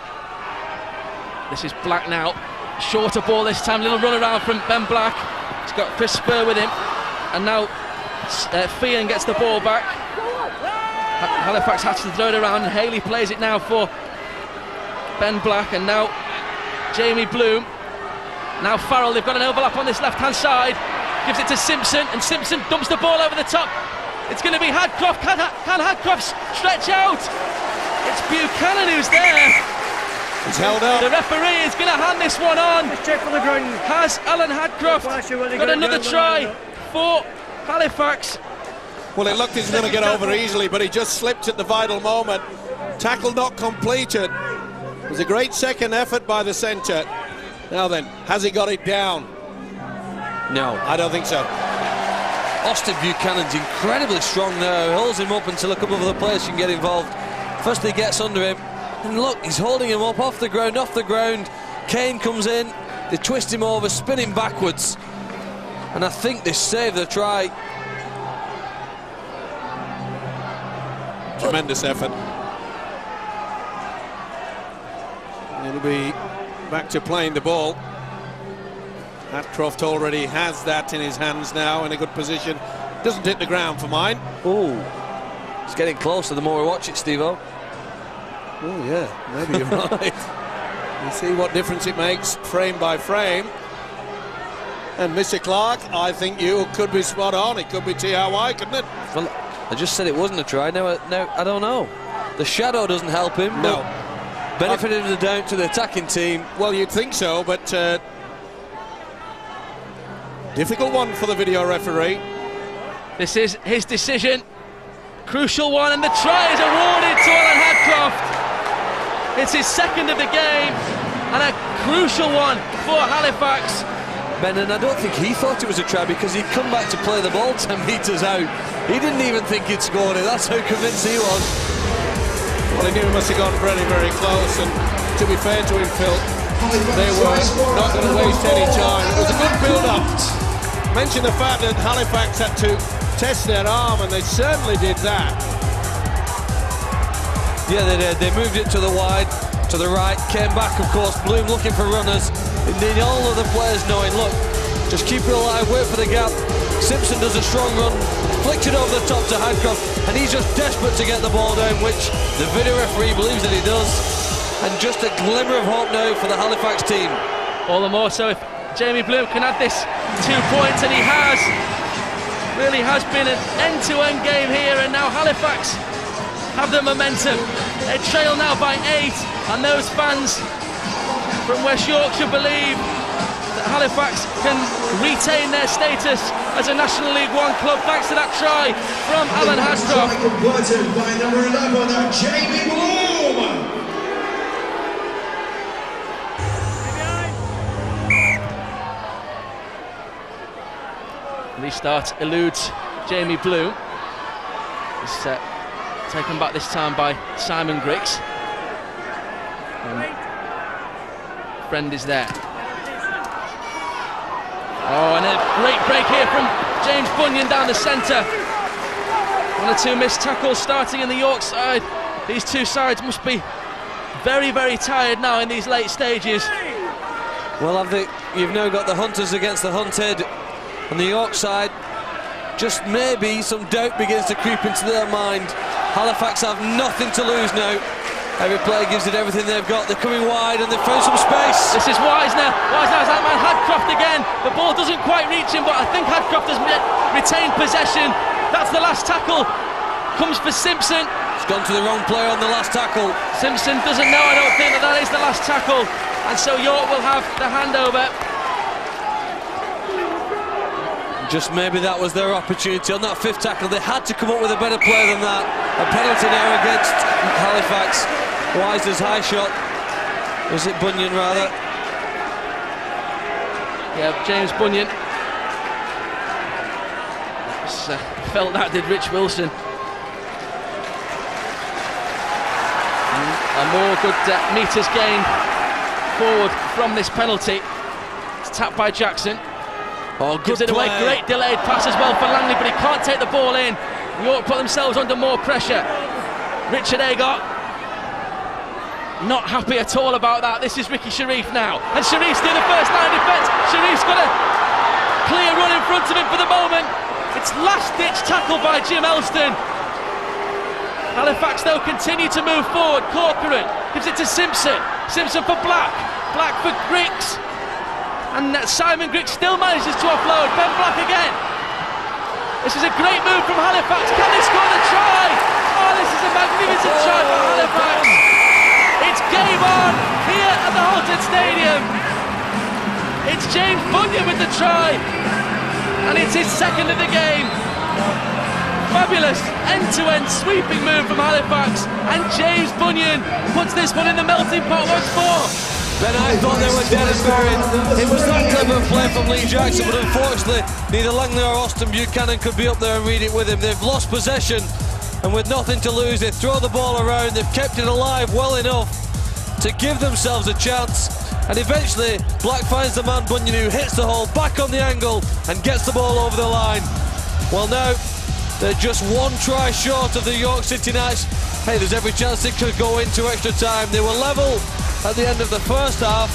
This is Black now. Shorter ball this time. Little run around from Ben Black. He's got Chris Spur with him. And now Fian gets the ball back. Halifax has to throw it around, and Haley plays it now for Ben Black, and now Jamie Bloom. Now Farrell, they've got an overlap on this left-hand side. Gives it to Simpson, and Simpson dumps the ball over the top. It's going to be Hadcroft. Can Hadcroft stretch out? It's Buchanan who's there. He's held up. The referee is going to hand this one on. Check for the ground. Has Alan Hadcroft got another try for Halifax? Well, it looked as he's going to get over easily, but he just slipped at the vital moment. Tackle not completed. It was a great second effort by the centre. Now then, has he got it down? No, I don't think so. Austin Buchanan's incredibly strong there. He holds him up until a couple of other players can get involved. First he gets under him, and look, he's holding him up off the ground. Kane comes in, they twist him over, spin him backwards, and I think they saved the try. Tremendous effort. It'll be back to playing the ball. Hadcroft already has that in his hands now, in a good position. Doesn't hit the ground for mine. Oh, it's getting closer the more we watch it, Steve-O. Oh yeah, maybe you're right. You see what difference it makes frame by frame. And Mr. Clark, I think you could be spot on. It could be T.R.Y., couldn't it? Well, I just said it wasn't a try. Now I don't know. The shadow doesn't help him. No. Benefit of the doubt to the attacking team. Well, you'd think so, but difficult one for the video referee. This is his decision. Crucial one, and the try is awarded to Alan Hadcroft. It's his second of the game, and a crucial one for Halifax. Ben, and I don't think he thought it was a try, because he'd come back to play the ball 10 metres out. He didn't even think he'd scored it. That's how convinced he was. Well, he knew he must have gone very, very close, and to be fair to him, Phil, they were not going to waste any time. It was a good build-up. Mention the fact that Halifax had to test their arm, and they certainly did that. Yeah, they did. They moved it to the wide, to the right, came back, of course. Bloom looking for runners. Indeed, all of the players knowing, look, just keep it alive, wait for the gap. Simpson does a strong run, flicks it over the top to Hadcroft, and he's just desperate to get the ball down, which the video referee believes that he does. And just a glimmer of hope now for the Halifax team. All the more so if Jamie Bloom can add this 2 points, and he has. Really has been an end-to-end game here, and now Halifax have the momentum. They trail now by 8, and those fans from West Yorkshire believe that Halifax can retain their status as a National League One club thanks to that try from Alan Hadcroft. By number 11, Jamie Bloom. Restart eludes Jamie Bloom. He's taken back this time by Simon Griggs. Friend is there. Oh, and a great break here from James Bunyan down the centre. 1 or 2 missed tackles starting in the York side. These two sides must be very, very tired now in these late stages. Well, I think you've now got the hunters against the hunted. On the York side, just maybe some doubt begins to creep into their mind. Halifax have nothing to lose now. Every player gives it everything they've got. They're coming wide and they've found some space. This is Wisner. Wisner's that man Hadcroft again. The ball doesn't quite reach him, but I think Hadcroft has retained possession. That's the last tackle. Comes for Simpson. It's gone to the wrong player on the last tackle. Simpson doesn't know, I don't think, that is the last tackle. And so York will have the handover. Just maybe that was their opportunity. On that 5th tackle, they had to come up with a better play than that. A penalty now against Halifax. Wisner's high shot. Was it Bunyan, rather? Yeah, James Bunyan. Felt that, did Rich Wilson. And a more good metres gained forward from this penalty. It's tapped by Jackson. Oh, good gives it away. Great delayed pass as well for Langley, but he can't take the ball in. York put themselves under more pressure. Richard Agar not happy at all about that. This is Ricky Sharif now, and Sharif's doing the first line of defence. Sharif's got a clear run in front of him for the moment. It's last-ditch tackle by Jim Elston. Halifax though continue to move forward. Corcoran gives it to Simpson. Simpson for Black. Black for Griggs. And Simon Griggs still manages to offload. Ben Black again. This is a great move from Halifax. Can they score the try? Oh, this is a magnificent try for Halifax. It's game on here at the Halted Stadium. It's James Bunyan with the try. And it's his 2nd of the game. Fabulous end-to-end sweeping move from Halifax. And James Bunyan puts this one in the melting pot once more. Ben, I thought they were dead and buried. It was that clever play from Lee Jackson, but unfortunately, neither Langley or Austin Buchanan could be up there and read it with him. They've lost possession, and with nothing to lose, they throw the ball around. They've kept it alive well enough to give themselves a chance, and eventually, Black finds the man Bunyan, who hits the hole back on the angle and gets the ball over the line. Well, now they're just 1 try short of the York City Knights. Hey, there's every chance they could go into extra time. They were level at the end of the first half.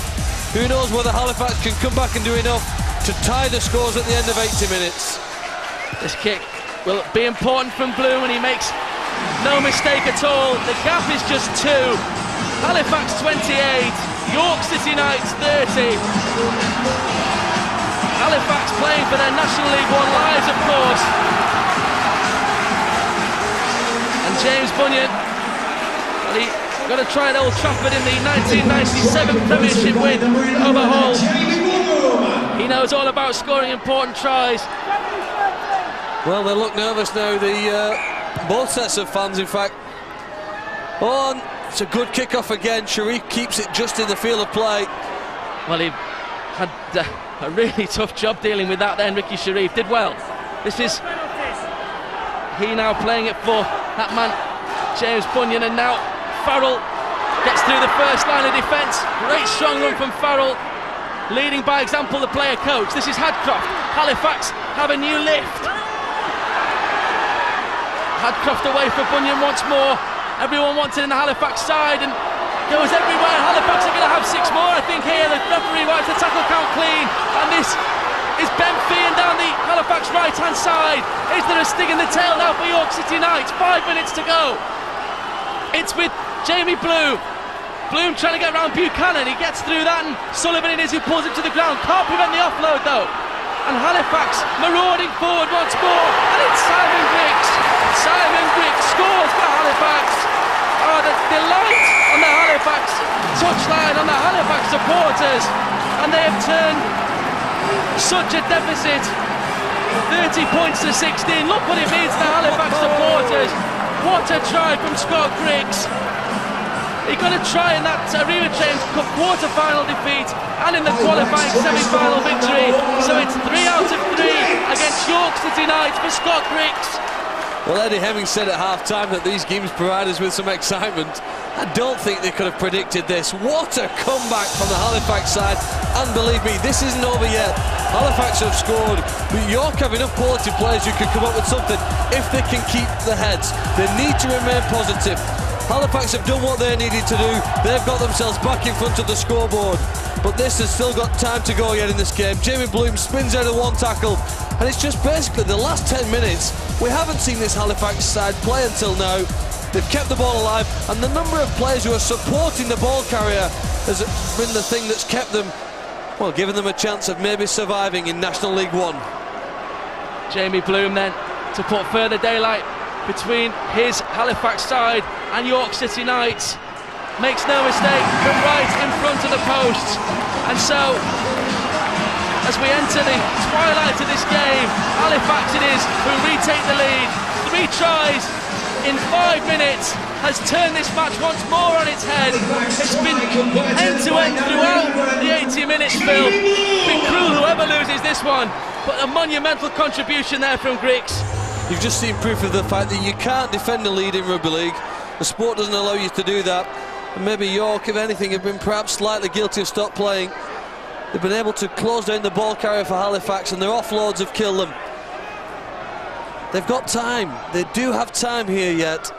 Who knows whether Halifax can come back and do enough to tie the scores at the end of 80 minutes. This kick will be important from Bloom, and he makes no mistake at all. The gap is just 2. Halifax 28, York City Knights 30. Halifax playing for their National League One lives, of course. And James Bunyan, well, he got to try at Old Trafford in the 1997 Premiership win over Hull. He knows all about scoring important tries. Well, they look nervous now, both sets of fans, in fact. Oh, it's a good kick-off again. Sharif keeps it just in the field of play. Well, he had a really tough job dealing with that then. Ricky Sharif did well. This is he now playing it for that man James Bunyan, and now Farrell gets through the first line of defence. Great strong run from Farrell, leading by example the player coach. This is Hadcroft. Halifax have a new lift. Hadcroft away for Bunyan once more. Everyone wants it in the Halifax side, and goes everywhere. Halifax are going to have 6 more, I think, here. The referee wipes the tackle count clean, and this is Ben Feehan down the Halifax right-hand side. Is there a sting in the tail now for York City Knights? 5 minutes to go. It's with Jamie Bloom. Bloom trying to get around Buchanan. He gets through that, and Sullivan it is who pulls him to the ground. Can't prevent the offload though. And Halifax marauding forward once more, and it's Simon Griggs. Simon Griggs scores for Halifax. Oh, the delight on the Halifax touchline, on the Halifax supporters, and they have turned such a deficit, 30 points to 16. Look what it means to the Halifax supporters. What a try from Scott Griggs. He's going to try in that Arena Chains Cup quarter-final defeat and in the qualifying semi-final victory. So it's 3 out of 3 against York City Knights for Scott Griggs. Well, Eddie Hemming said at half-time that these games provide us with some excitement. I don't think they could have predicted this. What a comeback from the Halifax side. And believe me, this isn't over yet. Halifax have scored, but York have enough quality players who can come up with something if they can keep the heads. They need to remain positive. Halifax have done what they needed to do. They've got themselves back in front of the scoreboard. But this has still got time to go yet in this game. Jamie Bloom spins out of one tackle, and it's just basically the last 10 minutes. We haven't seen this Halifax side play until now. They've kept the ball alive, and the number of players who are supporting the ball carrier has been the thing that's kept them, well, giving them a chance of maybe surviving in National League One. Jamie Bloom then to put further daylight between his Halifax side and York City Knights. Makes no mistake, from right in front of the posts. And so, as we enter the twilight of this game, Halifax it is who retake the lead. 3 tries in 5 minutes has turned this match once more on its head. It's been end-to-end throughout the 80 minutes, Phil. It's been cruel whoever loses this one, but a monumental contribution there from Griggs. You've just seen proof of the fact that you can't defend a lead in rugby league. The sport doesn't allow you to do that. And maybe York, if anything, have been perhaps slightly guilty of stop playing. They've been able to close down the ball carrier for Halifax, and their offloads have killed them. They've got time. They do have time here yet.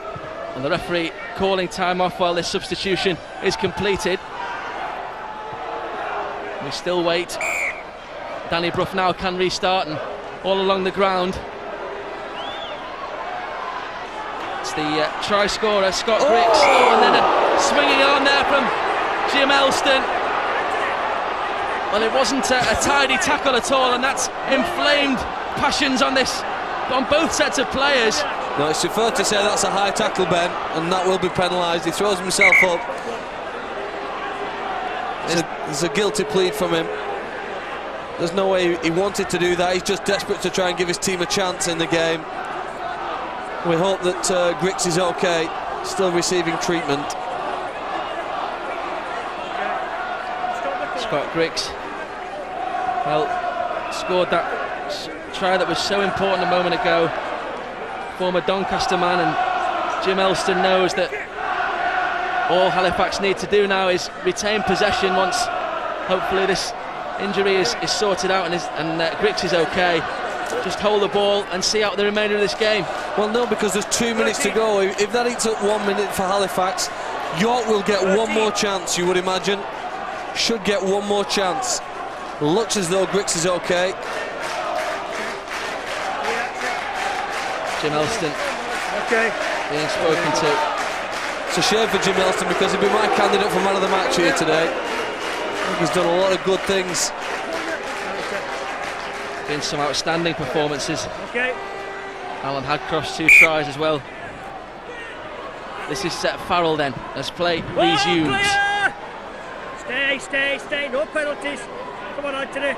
And the referee calling time off while this substitution is completed. We still wait. Danny Brough now can restart, and all along the ground it's the try scorer Scott Griggs. And then a swinging on there from Jim Elston. Well, it wasn't a tidy tackle at all, and that's inflamed passions on both sets of players. No, it's fair to say that's a high tackle, Ben, and that will be penalised. He throws himself up. There's a guilty plead from him. There's no way he wanted to do that. He's just desperate to try and give his team a chance in the game. We hope that Griggs is okay, still receiving treatment. Scott Griggs, well, scored that try that was so important a moment ago. Former Doncaster man, and Jim Elston knows that all Halifax need to do now is retain possession once hopefully this injury is sorted out and Griggs is okay. Just hold the ball and see out the remainder of this game. Well, no, because there's 2 minutes to go. If that eats up 1 minute for Halifax, York will get one more chance, you would imagine. Should get one more chance. Looks as though Griggs is okay. Jim Elston being spoken to. It's a shame for Jim Elston, because he'd be my candidate for man of the match here today. I think he's done a lot of good things. Been some outstanding performances. Alan Hadcroft's 2 tries as well. This is Farrell then, as play resumes. Stay, no penalties. Come on, Anthony.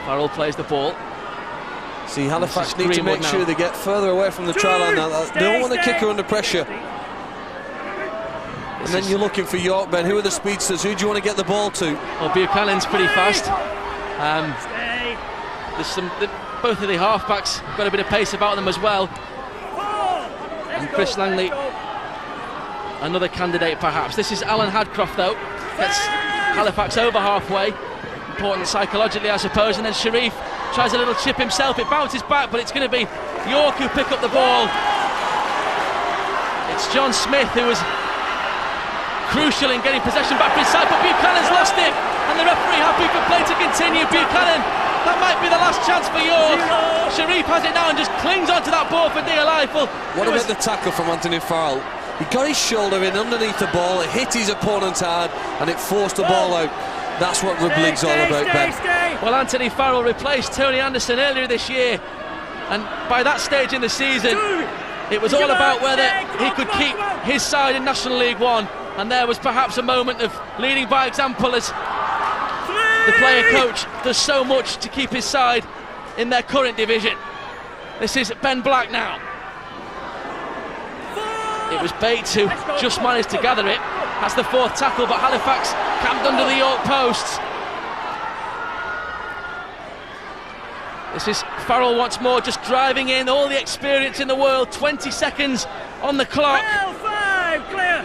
Farrell plays the ball. See, Halifax need to make sure they get further away from the try line now. They don't want to kick her under pressure. And then you're looking for York, Ben. Who are the speedsters? Who do you want to get the ball to? Well, Buchanan's pretty fast. There's both of the halfbacks got a bit of pace about them as well. And Chris Langley, another candidate perhaps. This is Alan Hadcroft though. Gets Halifax over halfway. Important psychologically, I suppose. And then Sharif tries a little chip himself. It bounces back, but it's going to be York who pick up the ball. It's John Smith who was crucial in getting possession back for his side, but Buchanan's lost it, and the referee happy for play to continue. Buchanan, that might be the last chance for York. Sharif has it now and just clings onto that ball for dear life. Well, what about the tackle from Anthony Farrell? He got his shoulder in underneath the ball, it hit his opponent hard, and it forced the ball out. That's what rugby league's all about, Ben. Well, Anthony Farrell replaced Tony Anderson earlier this year, and by that stage in the season, it was all about whether he could keep his side in National League One, and there was perhaps a moment of leading by example as the player coach does so much to keep his side in their current division. This is Ben Black now. It was Bates who just managed to gather it. That's the fourth tackle, but Halifax camped under the York posts. This is Farrell once more, just driving in, all the experience in the world. 20 seconds on the clock. L5, clear.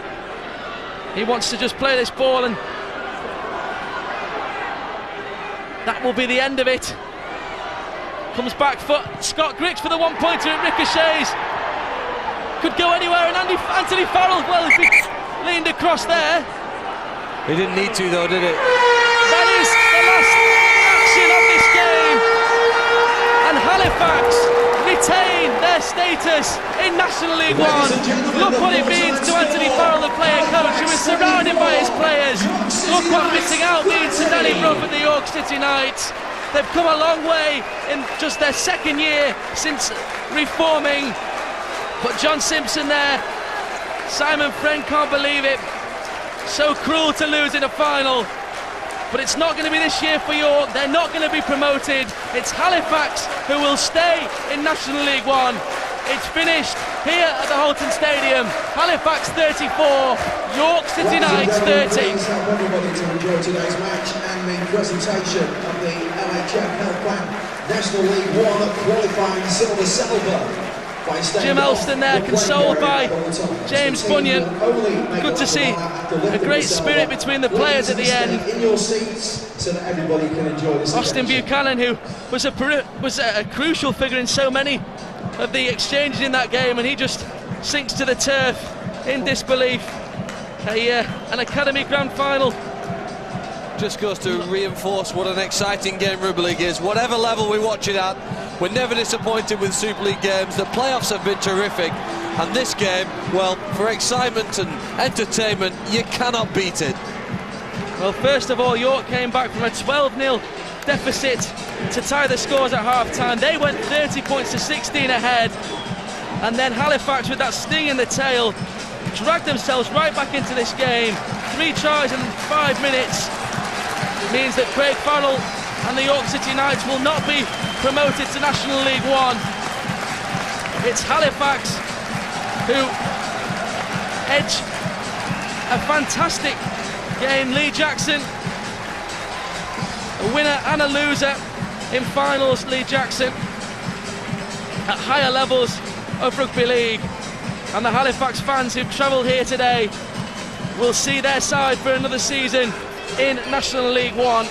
He wants to just play this ball, and that will be the end of it. Comes back for Scott Griggs for the one-pointer, it ricochets. Could go anywhere, and Anthony Farrell, well, if he leaned across there. He didn't need to though, did it? That is the last action of this game. And Halifax retain their status in National League One. Look what it means to Anthony Farrell, the player coach, who is surrounded by his players. Look what missing out means to Danny Brough and the York City Knights. They've come a long way in just their second year since reforming. But John Simpson there, Simon Friend can't believe it. So cruel to lose in a final. But it's not going to be this year for York. They're not going to be promoted. It's Halifax who will stay in National League One. It's finished here at the Holton Stadium. Halifax 34, York City Knights 30. Everybody to enjoy today's match and the presentation of the LHF Health Plan National League One qualifying silver. Jim Elston there, consoled by James Bunyan. Good to see a great spirit between the players at the end. Austin Buchanan, who was a crucial figure in so many of the exchanges in that game, and he just sinks to the turf in disbelief. An Academy Grand Final. Just goes to reinforce what an exciting game rugby league is. Whatever level we watch it at, we're never disappointed with Super League games. The playoffs have been terrific, and this game, well, for excitement and entertainment, you cannot beat it. Well, first of all, York came back from a 12-0 deficit to tie the scores at half-time. They went 30 points to 16 ahead, and then Halifax, with that sting in the tail, dragged themselves right back into this game. 3 tries in 5 minutes means that Craig Farrell and the York City Knights will not be promoted to National League One. It's Halifax who edge a fantastic game. Lee Jackson, a winner and a loser in finals. Lee Jackson at higher levels of rugby league, and the Halifax fans who've travelled here today will see their side for another season in National League One.